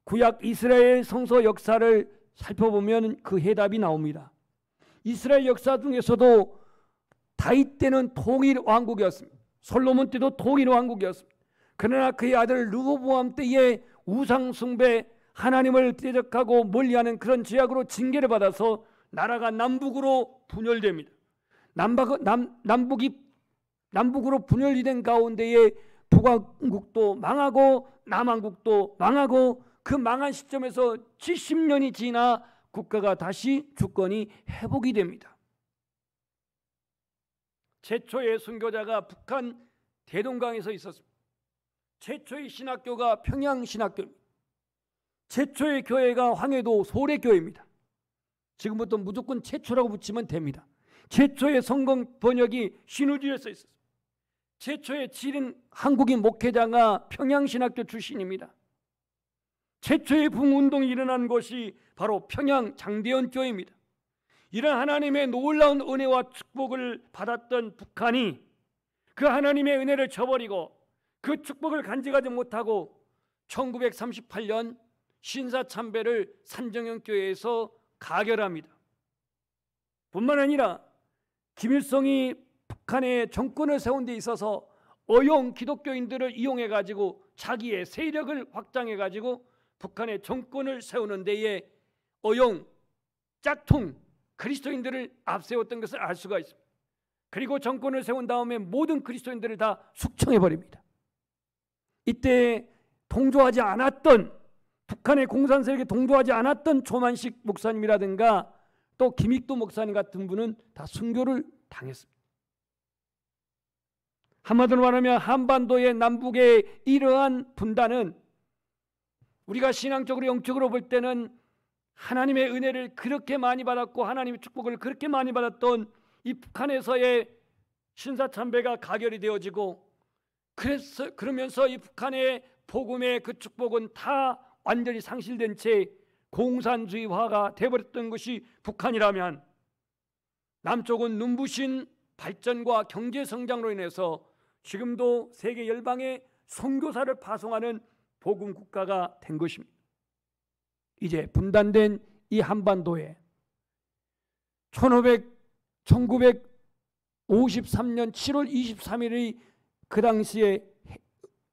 구약 이스라엘 성서 역사를 살펴보면 그 해답이 나옵니다. 이스라엘 역사 중에서도 다윗 때는 통일 왕국이었습니다. 솔로몬 때도 통일 왕국이었습니다. 그러나 그의 아들 르호보암 때에 우상 숭배, 하나님을 대적하고 멀리하는 그런 죄악으로 징계를 받아서 나라가 남북으로 분열됩니다. 남북으로 분열이 된 가운데에 북왕국도 망하고 남왕국도 망하고, 그 망한 시점에서 70년이 지나 국가가 다시 주권이 회복이 됩니다. 최초의 선교자가 북한 대동강에서 있었습니다. 최초의 신학교가 평양신학교입니다. 최초의 교회가 황해도 소래교회입니다. 지금부터 무조건 최초라고 붙이면 됩니다. 최초의 성경 번역이 신우주에서 있었습니다. 최초의 7인 한국인 목회자가 평양신학교 출신입니다. 최초의 붕운동이 일어난 곳이 바로 평양 장대현 교회입니다. 이런 하나님의 놀라운 은혜와 축복을 받았던 북한이 그 하나님의 은혜를 저버리고 그 축복을 간직하지 못하고 1938년 신사참배를 산정형교회에서 가결합니다. 뿐만 아니라 김일성이 북한의 정권을 세운 데 있어서 어용 기독교인들을 이용해 가지고 자기의 세력을 확장해 가지고 북한의 정권을 세우는 데에 어용, 짝퉁 그리스도인들을 앞세웠던 것을 알 수가 있습니다. 그리고 정권을 세운 다음에 모든 그리스도인들을 다 숙청해 버립니다. 이때 동조하지 않았던, 북한의 공산 세력에 동조하지 않았던 조만식 목사님이라든가 또 김익도 목사님 같은 분은 다 순교를 당했습니다. 한마디로 말하면 한반도의 남북의 이러한 분단은 우리가 신앙적으로 영적으로 볼 때는 하나님의 은혜를 그렇게 많이 받았고 하나님의 축복을 그렇게 많이 받았던 이 북한에서의 신사참배가 가결이 되어지고, 그러면서 이 북한의 복음의 그 축복은 다 완전히 상실된 채 공산주의화가 되어버렸던 것이 북한이라면, 남쪽은 눈부신 발전과 경제 성장으로 인해서 지금도 세계 열방에 선교사를 파송하는 복음 국가가 된 것입니다. 이제 분단된 이 한반도에 1953년 7월 23일의 그 당시에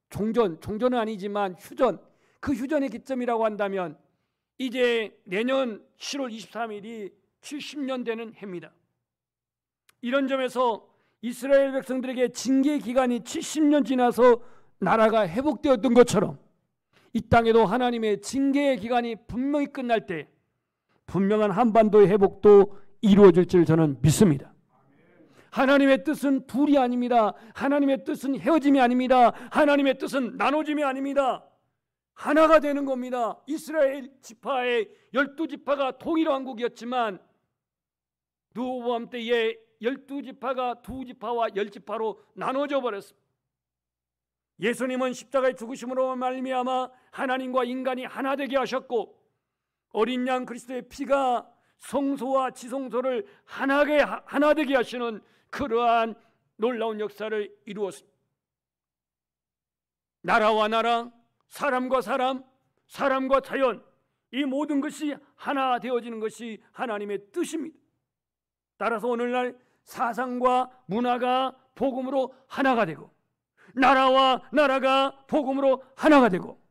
종전은 아니지만 휴전, 그 휴전의 기점이라고 한다면 이제 내년 7월 23일이 70년 되는 해입니다. 이런 점에서 이스라엘 백성들에게 징계 기간이 70년 지나서 나라가 회복되었던 것처럼 이 땅에도 하나님의 징계의 기간이 분명히 끝날 때 분명한 한반도의 회복도 이루어질 줄 저는 믿습니다. 하나님의 뜻은 둘이 아닙니다. 하나님의 뜻은 헤어짐이 아닙니다. 하나님의 뜻은 나눠짐이 아닙니다. 하나가 되는 겁니다. 이스라엘 지파의 12지파가 통일왕국이었지만 르호보암 때에 12지파가 2지파와 10지파로 나눠져 버렸습니다. 예수님은 십자가의 죽으심으로 말미암아 하나님과 인간이 하나 되게 하셨고, 어린 양 그리스도의 피가 성소와 지성소를 하나 되게 하시는 그러한 놀라운 역사를 이루었습니다. 나라와 나라, 사람과 사람, 사람과 자연, 이 모든 것이 하나 되어지는 것이 하나님의 뜻입니다. 따라서 오늘날 사상과 문화가 복음으로 하나가 되고, 나라와 나라가 복음으로 하나가 되고,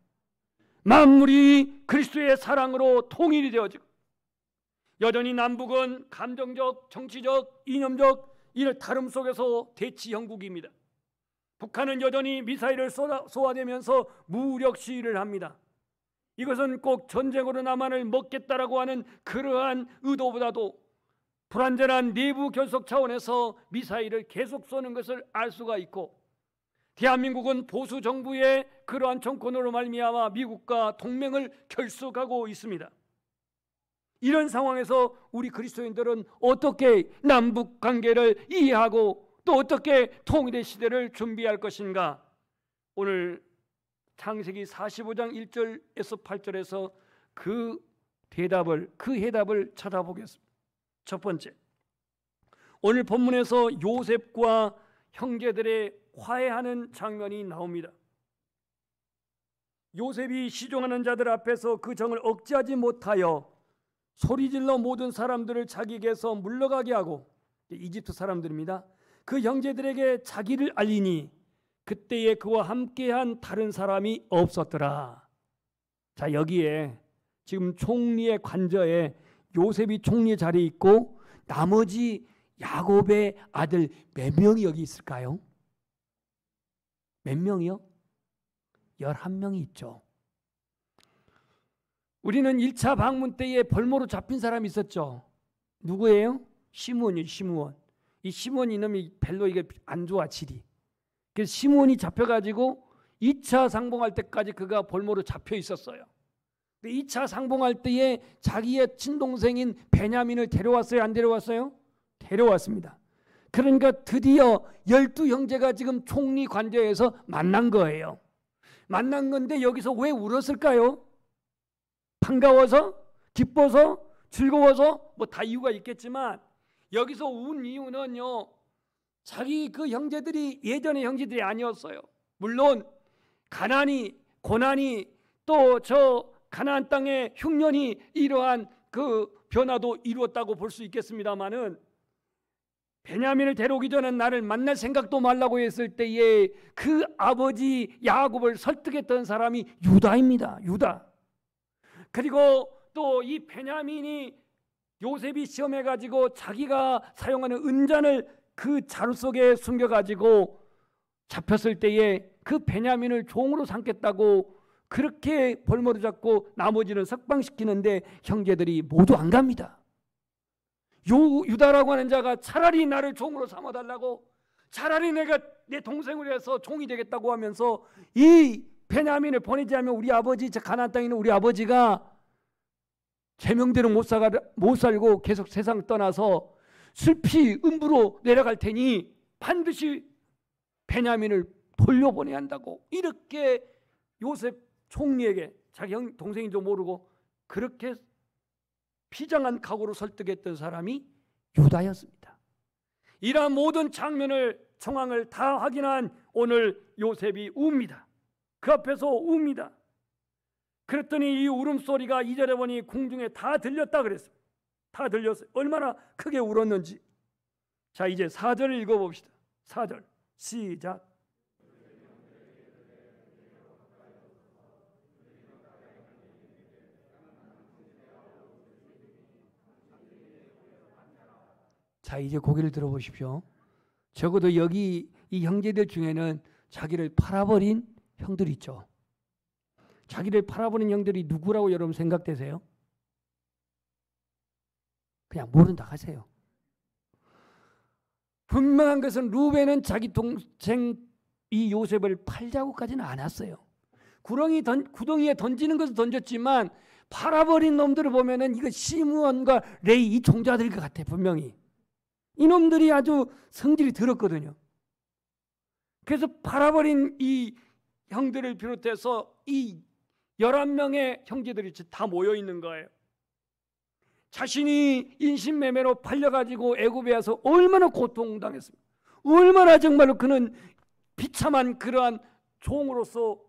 만물이 그리스도의 사랑으로 통일이 되어지고, 여전히 남북은 감정적, 정치적, 이념적 이런 다름 속에서 대치 형국입니다. 북한은 여전히 미사일을 쏘아대면서 무력 시위를 합니다. 이것은 꼭 전쟁으로 남한을 먹겠다라고 하는 그러한 의도보다도 불완전한 내부 결속 차원에서 미사일을 계속 쏘는 것을 알 수가 있고, 대한민국은 보수 정부의 그러한 정권으로 말미암아 미국과 동맹을 결속하고 있습니다. 이런 상황에서 우리 그리스도인들은 어떻게 남북 관계를 이해하고 또 어떻게 통일의 시대를 준비할 것인가? 오늘 창세기 45장 1절에서 8절에서 그 해답을 찾아보겠습니다. 첫 번째, 오늘 본문에서 요셉과 형제들의 화해하는 장면이 나옵니다. 요셉이 시종하는 자들 앞에서 그 정을 억제하지 못하여 소리질러 모든 사람들을 자기에게서 물러가게 하고, 이집트 사람들입니다. 그 형제들에게 자기를 알리니 그때에 그와 함께한 다른 사람이 없었더라. 자, 여기에 지금 총리의 관저에 요셉이 총리의 자리에 있고 나머지 야곱의 아들 몇 명이 여기 있을까요? 몇 명이요? 11명이 있죠. 우리는 1차 방문 때에 벌모로 잡힌 사람이 있었죠. 누구예요? 시므온이에요. 시므온. 이 시므온 이놈이 별로 이게 안 좋아, 질이. 그래서 시므온이 잡혀가지고 2차 상봉할 때까지 그가 벌모로 잡혀 있었어요. 2차 상봉할 때에 자기의 친동생인 베냐민을 데려왔어요? 안 데려왔어요? 데려왔습니다. 그러니까 드디어 12형제가 지금 총리 관저에서 만난 거예요. 만난 건데 여기서 왜 울었을까요? 반가워서? 기뻐서? 즐거워서? 뭐 다 이유가 있겠지만 여기서 운 이유는요, 자기 그 형제들이 예전의 형제들이 아니었어요. 물론 가난이, 고난이, 또 저 가나안 땅의 흉년이 이러한 그 변화도 이루었다고 볼 수 있겠습니다만은, 베냐민을 데려오기 전에 나를 만날 생각도 말라고 했을 때에 그 아버지 야곱을 설득했던 사람이 유다입니다. 유다. 그리고 또 이 베냐민이 요셉이 시험해가지고 자기가 사용하는 은잔을 그 자루 속에 숨겨가지고 잡혔을 때에 그 베냐민을 종으로 삼겠다고 그렇게 벌모를 잡고 나머지는 석방시키는데 형제들이 모두 안 갑니다. 유다라고 하는 자가 차라리 나를 종으로 삼아달라고, 차라리 내가 내 동생을 해서 종이 되겠다고 하면서 이 베냐민을 보내지 않으면 우리 아버지, 저 가나안 땅에 있는 우리 아버지가 제명대로 못 살고 계속 세상 떠나서 슬피 음부로 내려갈 테니 반드시 베냐민을 돌려보내야 한다고, 이렇게 요셉 총리에게 자기 동생인지도 모르고 그렇게 비장한 각오로 설득했던 사람이 유다였습니다. 이러한 모든 장면을 정황을 다 확인한 오늘 요셉이 웁니다. 그 앞에서 웁니다. 그랬더니 이 울음소리가 2절에 보니 궁중에 다 들렸다 그랬어요. 다 들렸어요. 얼마나 크게 울었는지. 자, 이제 4절을 읽어봅시다. 4절 시작. 자, 이제 고개를 들어보십시오. 적어도 여기 이 형제들 중에는 자기를 팔아버린 형들이 있죠. 자기를 팔아버린 형들이 누구라고 여러분 생각되세요? 그냥 모른다 하세요. 분명한 것은 루벤은 자기 동생 이 요셉을 팔자고까지는 않았어요. 구덩이에 던지는 것을 던졌지만 팔아버린 놈들을 보면은 이거 시므온과 레위 이 종자들일 것 같아. 분명히 이놈들이 아주 성질이 들었거든요. 그래서 팔아버린 이 형들을 비롯해서 이 11명의 형제들이 다 모여 있는 거예요. 자신이 인신매매로 팔려가지고 애굽에 와서 얼마나 고통당했습니까? 얼마나 정말로 그는 비참한 그러한 종으로서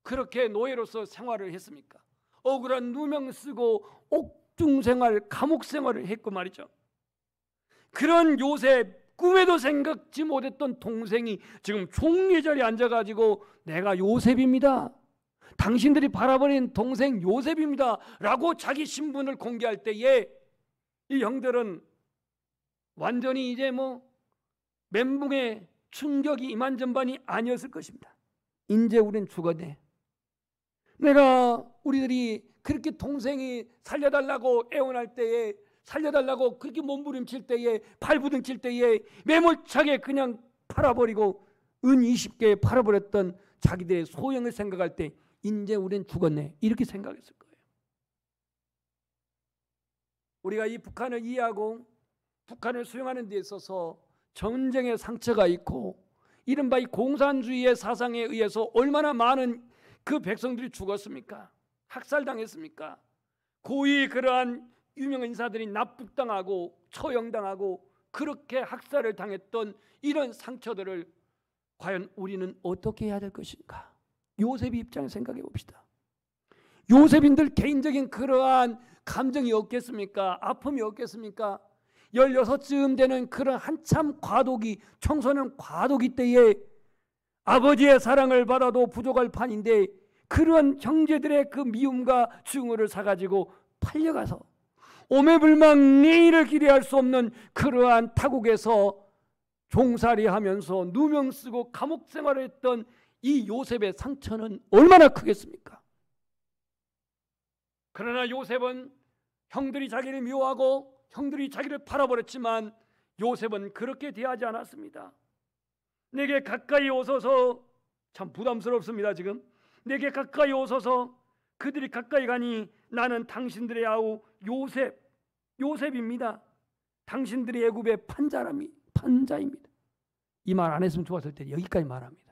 그렇게 노예로서 생활을 했습니까? 억울한 누명 쓰고 옥중생활, 감옥생활을 했고 말이죠. 그런 요셉, 꿈에도 생각지 못했던 동생이 지금 총리 자리에 앉아가지고 내가 요셉입니다, 당신들이 바라버린 동생 요셉입니다 라고 자기 신분을 공개할 때에 이 형들은 완전히 이제 멘붕의 충격이 이만전반이 아니었을 것입니다. 이제 우린 죽었네. 우리들이 그렇게 동생이 살려달라고 애원할 때에, 살려달라고 그렇게 몸부림칠 때에, 발부둥칠 때에 매몰차게 그냥 팔아버리고 은 20개에 팔아버렸던 자기들의 소형을 생각할 때 이제 우린 죽었네, 이렇게 생각했을 거예요. 우리가 이 북한을 이해하고 북한을 수용하는 데 있어서 전쟁의 상처가 있고 이른바 이 공산주의의 사상에 의해서 얼마나 많은 그 백성들이 죽었습니까? 학살당했습니까? 고위 그러한 유명 인사들이 납북당하고 처형당하고 그렇게 학살을 당했던 이런 상처들을 과연 우리는 어떻게 해야 될 것인가? 요셉의 입장을 생각해 봅시다. 요셉인들 개인적인 그러한 감정이 없겠습니까? 아픔이 없겠습니까? 16쯤 되는 그런 한참 과도기, 청소년 과도기 때에 아버지의 사랑을 받아도 부족할 판인데 그런 형제들의 그 미움과 증오를 사가지고 팔려가서 오매불망 내일을 기대할 수 없는 그러한 타국에서 종살이하면서 누명 쓰고 감옥 생활을 했던 이 요셉의 상처는 얼마나 크겠습니까? 그러나 요셉은 형들이 자기를 미워하고 형들이 자기를 팔아버렸지만 요셉은 그렇게 대하지 않았습니다. 내게 가까이 오소서. 참 부담스럽습니다. 지금 내게 가까이 오소서. 그들이 가까이 가니 나는 당신들의 아우 요셉입니다. 당신들이 애굽의 판자입니다. 이 말 안 했으면 좋았을 텐데 여기까지 말합니다.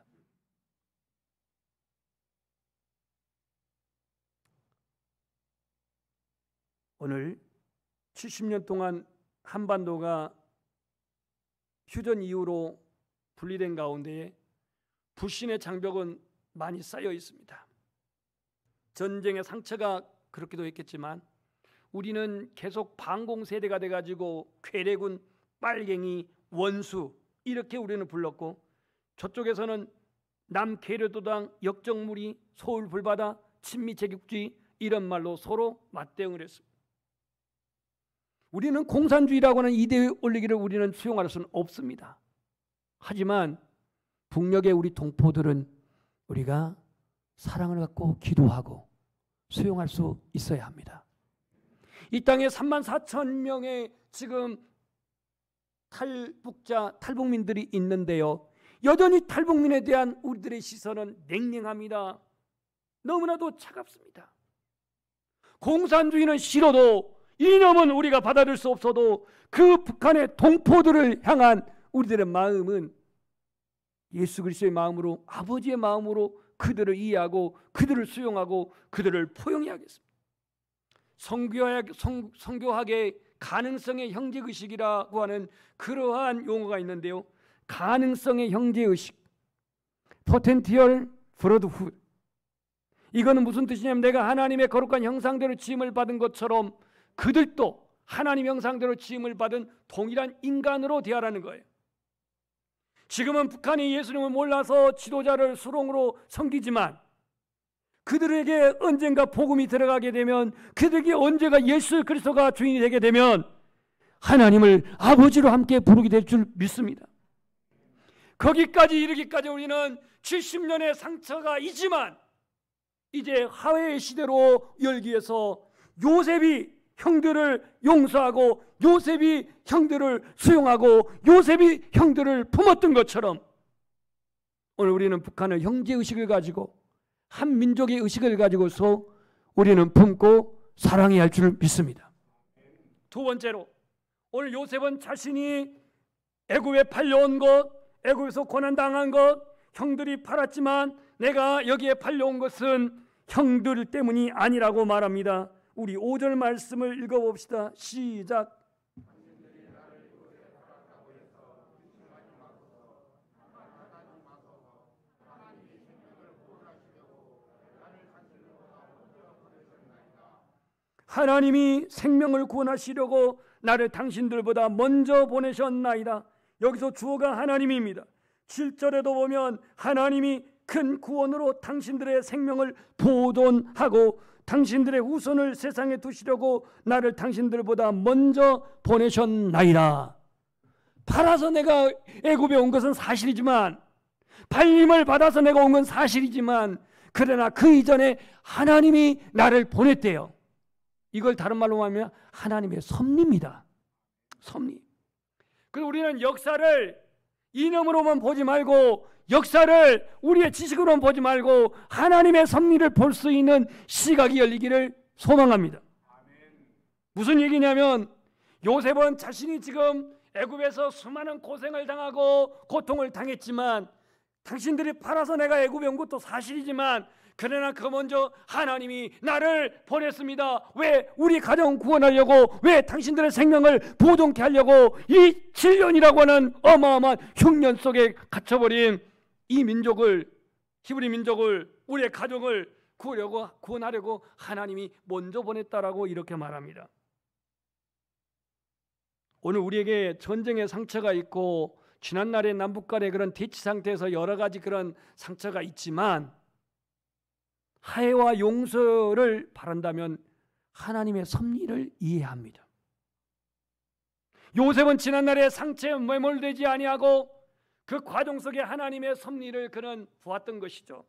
오늘 70년 동안 한반도가 휴전 이후로 분리된 가운데에 불신의 장벽은 많이 쌓여 있습니다. 전쟁의 상처가 그렇기도 했겠지만 우리는 계속 반공 세대가 돼가지고 괴뢰군, 빨갱이, 원수 이렇게 우리는 불렀고 저쪽에서는 남괴뢰도당, 역정무리, 서울불바다, 친미제국주의 이런 말로 서로 맞대응을 했습니다. 우리는 공산주의라고 하는 이데올로기를 우리는 수용할 수는 없습니다. 하지만 북녘의 우리 동포들은 우리가 사랑을 갖고 기도하고 수용할 수 있어야 합니다. 이 땅에 34,000명의 지금 탈북민들이 있는데요. 여전히 탈북민에 대한 우리들의 시선은 냉랭합니다. 너무나도 차갑습니다. 공산주의는 싫어도 이념은 우리가 받아들일 수 없어도 그 북한의 동포들을 향한 우리들의 마음은 예수 그리스도의 마음으로, 아버지의 마음으로 그들을 이해하고 그들을 수용하고 그들을 포용해야 하겠습니다. 성교학의 가능성의 형제의식이라고 하는 그러한 용어가 있는데요. 가능성의 형제의식, potential brotherhood. 이거는 무슨 뜻이냐면 내가 하나님의 거룩한 형상대로 지음을 받은 것처럼 그들도 하나님 형상대로 지음을 받은 동일한 인간으로 대하라는 거예요. 지금은 북한이 예수님을 몰라서 지도자를 수렁으로 섬기지만 그들에게 언젠가 복음이 들어가게 되면, 그들에게 언제가 예수 그리스도가 주인이 되게 되면 하나님을 아버지로 함께 부르게 될 줄 믿습니다. 거기까지 이르기까지 우리는 70년의 상처가 있지만 이제 화해의 시대로 열기 위해서 요셉이 형들을 용서하고 요셉이 형들을 수용하고 요셉이 형들을 품었던 것처럼 오늘 우리는 북한의 형제의식을 가지고 한 민족의 의식을 가지고서 우리는 품고 사랑해야 할 줄 믿습니다. 두 번째로, 오늘 요셉은 자신이 애굽에 팔려온 것, 애굽에서 고난당한 것, 형들이 팔았지만 내가 여기에 팔려온 것은 형들 때문이 아니라고 말합니다. 우리 5절 말씀을 읽어봅시다. 시작. 하나님이 생명을 구원하시려고 나를 당신들보다 먼저 보내셨나이다. 여기서 주어가 하나님입니다. 7절에도 보면 하나님이 큰 구원으로 당신들의 생명을 보존하고 당신들의 후손을 세상에 두시려고 나를 당신들보다 먼저 보내셨나이다. 팔아서 내가 애굽에 온 것은 사실이지만, 팔림을 받아서 내가 온 건 사실이지만, 그러나 그 이전에 하나님이 나를 보냈대요. 이걸 다른 말로 하면 하나님의 섭리입니다. 섭리. 그래서 우리는 역사를 이념으로만 보지 말고, 역사를 우리의 지식으로만 보지 말고 하나님의 섭리를 볼 수 있는 시각이 열리기를 소망합니다. 무슨 얘기냐면, 요셉은 자신이 지금 애굽에서 수많은 고생을 당하고 고통을 당했지만, 당신들이 팔아서 내가 애굽에 온 것도 사실이지만, 그러나 그 먼저 하나님이 나를 보냈습니다. 왜? 우리 가정 구원하려고, 왜? 당신들의 생명을 보존케 하려고, 이 7년이라고 하는 어마어마한 흉년 속에 갇혀버린 이 민족을, 히브리 민족을, 우리의 가정을 구원하려고 하나님이 먼저 보냈다라고 이렇게 말합니다. 오늘 우리에게 전쟁의 상처가 있고 지난날의 남북 간의 그런 대치 상태에서 여러 가지 그런 상처가 있지만, 화해와 용서를 바란다면 하나님의 섭리를 이해합니다. 요셉은 지난날의 상처에 매몰되지 아니하고 그 과정 속에 하나님의 섭리를 그는 보았던 것이죠.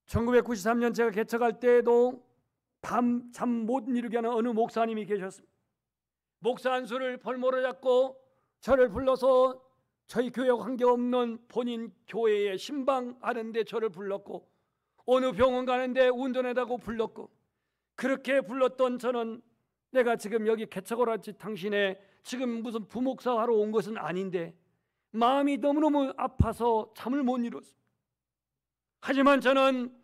1993년 제가 개척할 때에도 밤 잠 못 이루게 하는 어느 목사님이 계셨습니다. 목사 한 수를 벌모로 잡고 저를 불러서 저희 교회와 관계없는 본인 교회에 신방하는데 저를 불렀고, 어느 병원 가는데 운전해다고 불렀고, 그렇게 불렀던 저는 내가 지금 여기 개척을 하지 당신의 지금 무슨 부목사 하러 온 것은 아닌데 마음이 너무너무 아파서 잠을 못 이뤘습니다. 하지만 저는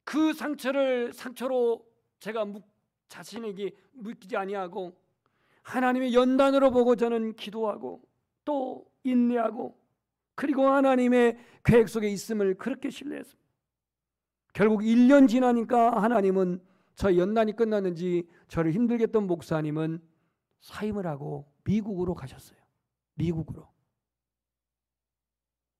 그 상처로 제가 자신에게 묶이지 아니하고 하나님의 연단으로 보고 저는 기도하고 또 인내하고, 그리고 하나님의 계획 속에 있음을 그렇게 신뢰했습니다. 결국 1년 지나니까 하나님은 저 연단이 끝났는지 저를 힘들게 했던 목사님은 사임을 하고 미국으로 가셨어요. 미국으로.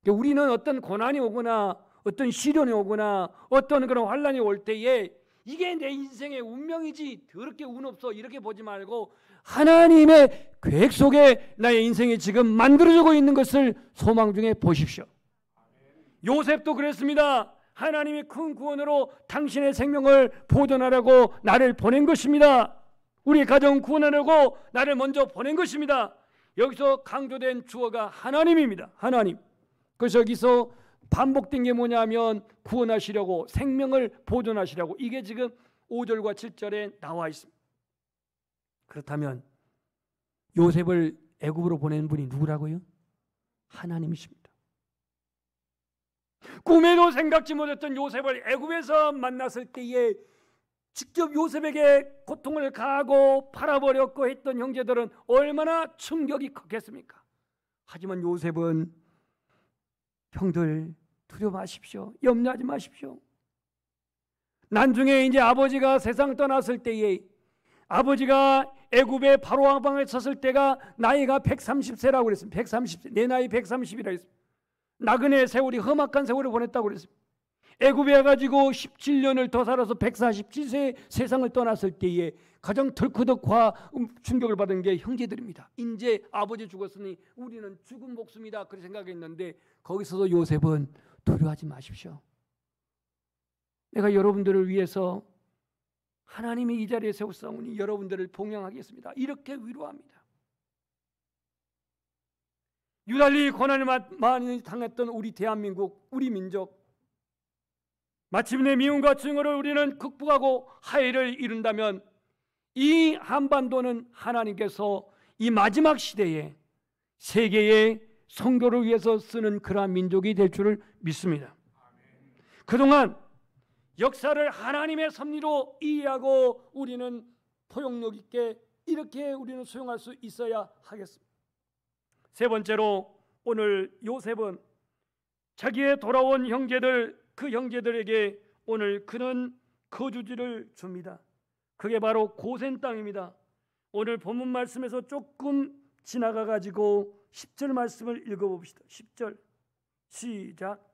우리는 어떤 고난이 오거나 어떤 시련이 오거나 어떤 그런 환란이 올 때에 이게 내 인생의 운명이지 더럽게 운 없어 이렇게 보지 말고 하나님의 계획 속에 나의 인생이 지금 만들어지고 있는 것을 소망 중에 보십시오. 요셉도 그랬습니다. 하나님이 큰 구원으로 당신의 생명을 보존하려고 나를 보낸 것입니다. 우리 가정 구원하려고 나를 먼저 보낸 것입니다. 여기서 강조된 주어가 하나님입니다. 하나님. 그래서 여기서 반복된 게 뭐냐면 구원하시려고, 생명을 보존하시려고, 이게 지금 5절과 7절에 나와 있습니다. 그렇다면 요셉을 애굽으로 보낸 분이 누구라고요? 하나님이십니다. 꿈에도 생각지 못했던 요셉을 애굽에서 만났을 때에 직접 요셉에게 고통을 가하고 팔아버렸고 했던 형제들은 얼마나 충격이 컸겠습니까? 하지만 요셉은 형들 두려워 마십시오. 염려하지 마십시오. 나중에 이제 아버지가 세상 떠났을 때에 아버지가 애굽의 바로 왕방에 섰을 때가 나이가 130세라고 그랬습니다. 130세. 내 나이 130이라고 했습니다. 나그네 세월이 험악한 세월을 보냈다고 그랬습니다. 애굽에 가지고 17년을 더 살아서 147세에 세상을 떠났을 때에 가장 덜커덕과 충격을 받은 게 형제들입니다. 이제 아버지 죽었으니 우리는 죽은 목숨이다 그렇게 생각했는데 거기서도 요셉은 두려워하지 마십시오. 내가 여러분들을 위해서 하나님이 이 자리에 세우사오니 여러분들을 봉양하겠습니다. 이렇게 위로합니다. 유달리 고난을 많이 당했던 우리 대한민국, 우리 민족, 마침내 미움과 증오를 우리는 극복하고 화해를 이룬다면 이 한반도는 하나님께서 이 마지막 시대에 세계의 선교를 위해서 쓰는 그러한 민족이 될 줄을 믿습니다. 그동안 역사를 하나님의 섭리로 이해하고 우리는 포용력 있게 이렇게 우리는 수용할 수 있어야 하겠습니다. 세 번째로 오늘 요셉은 자기의 돌아온 형제들, 그 형제들에게 오늘 그는 거주지를 줍니다. 그게 바로 고센 땅입니다. 오늘 본문 말씀에서 조금 지나가 가지고 10절 말씀을 읽어봅시다. 10절 시작.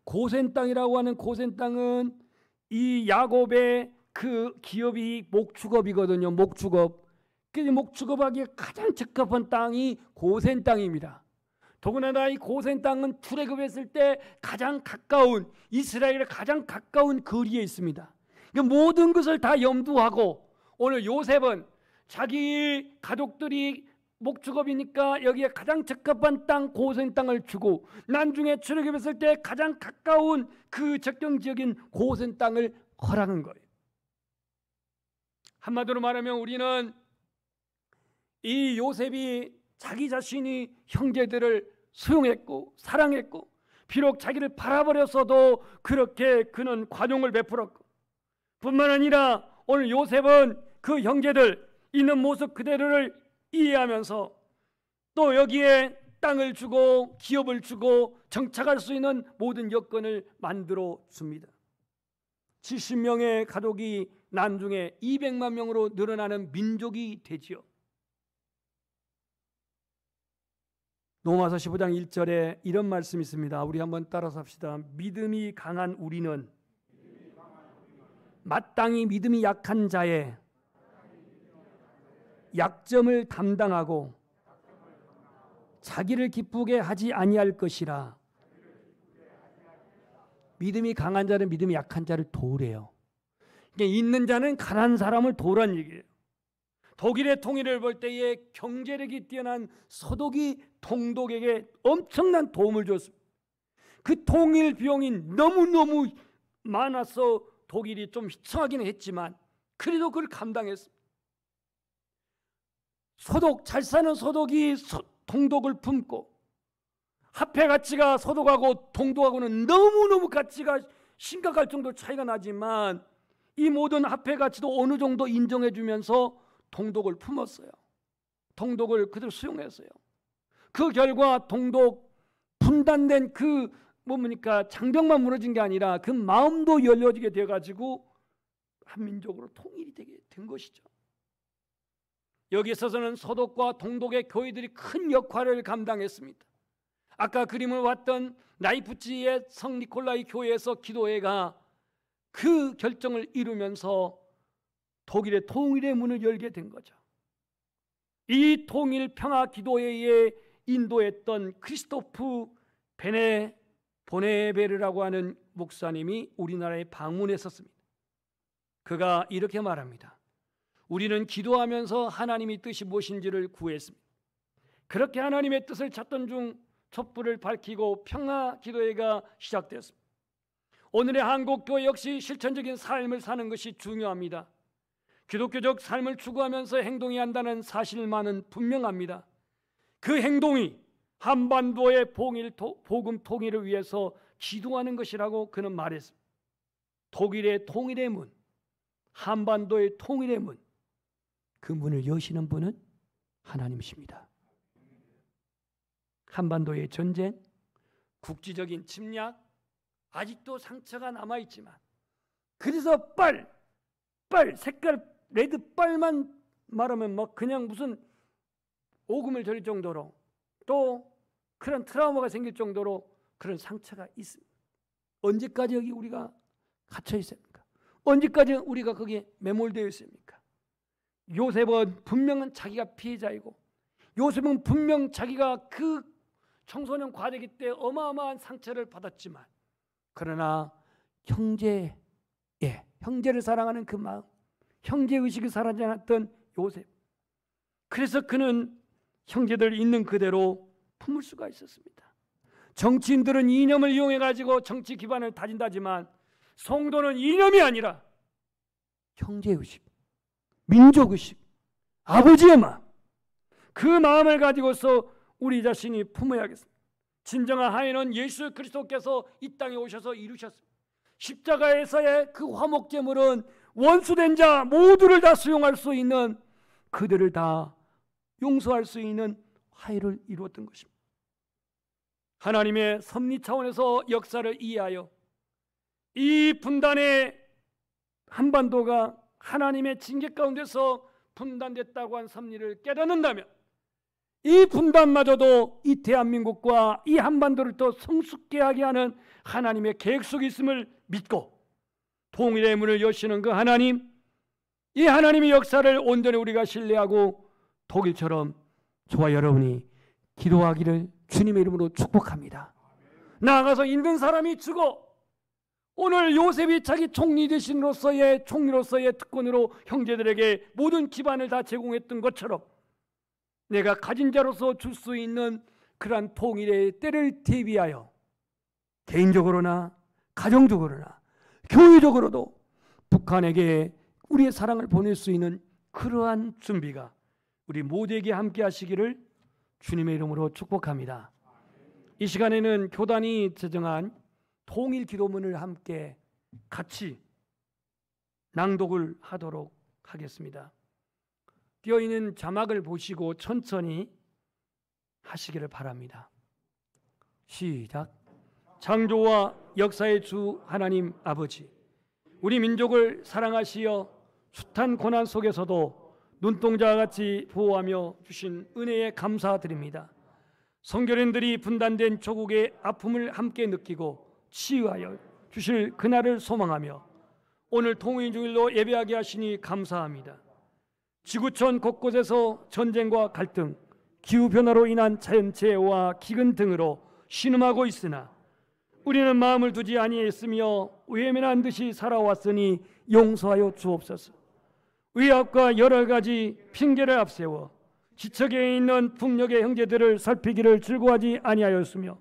고센 땅이라고 하는 고센 땅은 이 야곱의 그 기업이 목축업이거든요. 목축업. 그 목축업하기에 가장 적합한 땅이 고센 땅입니다. 더군다나 이 고센 땅은 출애굽했을 때 가장 가까운 이스라엘의 가장 가까운 거리에 있습니다. 그러니까 모든 것을 다 염두하고 오늘 요셉은 자기 가족들이 목축업이니까 여기에 가장 적합한 땅 고센 땅을 주고 나중에 출애굽했을 때 가장 가까운 그 적경지역인 고센 땅을 허락한 거예요. 한마디로 말하면 우리는 이 요셉이 자기 자신이 형제들을 수용했고 사랑했고 비록 자기를 팔아버렸어도 그렇게 그는 관용을 베풀었고 뿐만 아니라 오늘 요셉은 그 형제들 있는 모습 그대로를 이해하면서 또 여기에 땅을 주고 기업을 주고 정착할 수 있는 모든 여건을 만들어 줍니다. 70명의 가족이 나중에 200만 명으로 늘어나는 민족이 되지요. 로마서 15장 1절에 이런 말씀이 있습니다. 우리 한번 따라서 합시다. 믿음이 강한 우리는 마땅히 믿음이 약한 자의 약점을 담당하고 자기를 기쁘게 하지 아니할 것이라. 믿음이 강한 자는 믿음이 약한 자를 도우래요. 그러니까 있는 자는 가난한 사람을 도우라는 얘기예요. 독일의 통일을 볼 때에 경제력이 뛰어난 서독이 동독에게 엄청난 도움을 줬습니다. 그 통일 비용이 너무너무 많아서 독일이 좀 희청하기는 했지만 그래도 그걸 감당했습니다. 소독, 잘 사는 소독이 동독을 품고 화폐 가치가 소독하고 동독하고는 너무너무 가치가 심각할 정도로 차이가 나지만 이 모든 화폐 가치도 어느 정도 인정해 주면서 동독을 품었어요. 동독을 그대로 수용했어요. 그 결과 동독 분단된 그 뭡니까 장벽만 무너진 게 아니라 그 마음도 열려지게 되어가지고 한민족으로 통일이 되게 된 것이죠. 여기 있어서는 서독과 동독의 교회들이 큰 역할을 감당했습니다. 아까 그림을 봤던 라이프치히의 성 니콜라이 교회에서 기도회가 그 결정을 이루면서 독일의 통일의 문을 열게 된 거죠. 이 통일 평화 기도회에 인도했던 크리스토프 보네베르라고 하는 목사님이 우리나라에 방문했었습니다. 그가 이렇게 말합니다. 우리는 기도하면서 하나님의 뜻이 무엇인지를 구했습니다. 그렇게 하나님의 뜻을 찾던 중 촛불을 밝히고 평화 기도회가 시작되었습니다. 오늘의 한국교회 역시 실천적인 삶을 사는 것이 중요합니다. 기독교적 삶을 추구하면서 행동해야 한다는 사실만은 분명합니다. 그 행동이 한반도의 복음 통일을 위해서 기도하는 것이라고 그는 말했습니다. 독일의 통일의 문, 한반도의 통일의 문, 그 문을 여시는 분은 하나님이십니다. 한반도의 전쟁, 국지적인 침략, 아직도 상처가 남아있지만, 그래서 빨 색깔 레드 빨만 말하면 막 그냥 무슨 오금을 저릴 정도로, 또 그런 트라우마가 생길 정도로 그런 상처가 있습니다. 언제까지 여기 우리가 갇혀 있습니까? 언제까지 우리가 거기에 매몰되어 있습니까? 요셉은 분명은 자기가 피해자이고, 요셉은 분명 자기가 그 청소년 과대기 때 어마어마한 상처를 받았지만, 그러나 형제를 사랑하는 그 마음, 형제의식이 사라지지 않았던 요셉, 그래서 그는 형제들 있는 그대로 품을 수가 있었습니다. 정치인들은 이념을 이용해 가지고 정치 기반을 다진다지만, 성도는 이념이 아니라 형제의식, 민족의식, 아버지의 마음, 그 마음을 가지고서 우리 자신이 품어야겠습니다. 진정한 하인은 예수 그리스도께서 이 땅에 오셔서 이루셨습니다. 십자가에서의 그 화목제물은 원수된 자 모두를 다 수용할 수 있는, 그들을 다 용서할 수 있는 화해를 이루었던 것입니다. 하나님의 섭리 차원에서 역사를 이해하여 이 분단의 한반도가 하나님의 징계 가운데서 분단됐다고 한 섭리를 깨닫는다면, 이 분단마저도 이 대한민국과 이 한반도를 더 성숙케 하게 하는 하나님의 계획 속에 있음을 믿고, 통일의 문을 여시는 그 하나님, 이 하나님의 역사를 온전히 우리가 신뢰하고 독일처럼 저와 여러분이 기도하기를 주님의 이름으로 축복합니다. 나아가서 있는 사람이 죽어 오늘 요셉이 자기 총리 대신으로서의 총리로서의 특권으로 형제들에게 모든 기반을 다 제공했던 것처럼, 내가 가진 자로서 줄 수 있는 그러한 통일의 때를 대비하여 개인적으로나 가정적으로나 교회적으로도 북한에게 우리의 사랑을 보낼 수 있는 그러한 준비가 우리 모두에게 함께 하시기를 주님의 이름으로 축복합니다. 이 시간에는 교단이 제정한 통일 기도문을 함께 같이 낭독을 하도록 하겠습니다. 띄어 있는 자막을 보시고 천천히 하시기를 바랍니다. 시작. 창조와 역사의 주 하나님 아버지, 우리 민족을 사랑하시어 숱한 고난 속에서도 눈동자와 같이 보호하며 주신 은혜에 감사드립니다. 성교련들이 분단된 조국의 아픔을 함께 느끼고 치유하여 주실 그날을 소망하며 오늘 통일주일로 예배하게 하시니 감사합니다. 지구촌 곳곳에서 전쟁과 갈등, 기후변화로 인한 자연재해와 기근 등으로 신음하고 있으나 우리는 마음을 두지 아니했으며 외면한 듯이 살아왔으니 용서하여 주옵소서. 위압과 여러 가지 핑계를 앞세워 지척에 있는 북녘의 형제들을 살피기를 즐거워하지 아니하였으며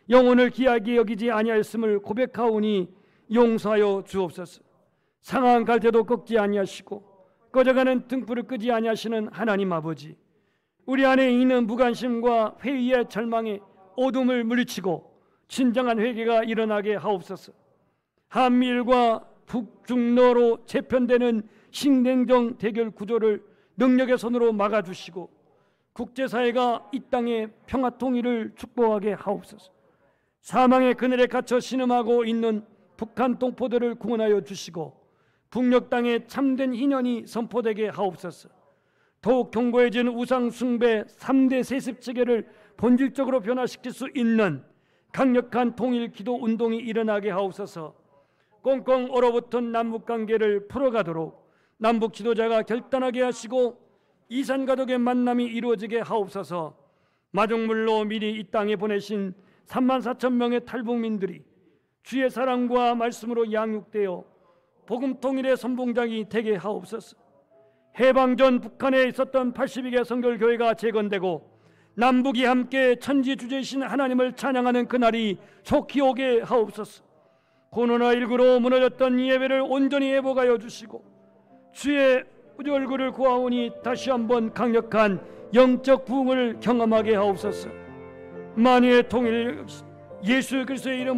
영혼을 귀하게 여기지 아니하였음을 고백하오니 용서하여 주옵소서. 상한 갈대도 꺾지 아니하시고 꺼져가는 등불을 끄지 아니하시는 하나님 아버지, 우리 안에 있는 무관심과 회의의 절망에 어둠을 물리치고 진정한 회개가 일어나게 하옵소서. 한미일과 북중러로 재편되는 신냉정 대결 구조를 능력의 손으로 막아주시고 국제사회가 이 땅의 평화 통일을 축복하게 하옵소서. 사망의 그늘에 갇혀 신음하고 있는 북한 동포들을 구원하여 주시고 북녘 땅에 참된 희년이 선포되게 하옵소서. 더욱 견고해진 우상 숭배 3대 세습 체계를 본질적으로 변화시킬 수 있는 강력한 통일 기도 운동이 일어나게 하옵소서. 꽁꽁 얼어붙은 남북관계를 풀어가도록 남북 지도자가 결단하게 하시고 이산가족의 만남이 이루어지게 하옵소서. 마중물로 미리 이 땅에 보내신 34,000명의 탈북민들이 주의 사랑과 말씀으로 양육되어 복음 통일의 선봉장이 되게 하옵소서. 해방 전 북한에 있었던 82개 선결교회가 재건되고 남북이 함께 천지주제이신 하나님을 찬양하는 그날이 속히 오게 하옵소서. 코로나19로 무너졌던 이 예배를 온전히 회복하여 주시고 주의 아버지 얼굴을 구하오니 다시 한번 강력한 영적 부흥을 경험하게 하옵소서. 만유의 통일 예수 그리스도의 이름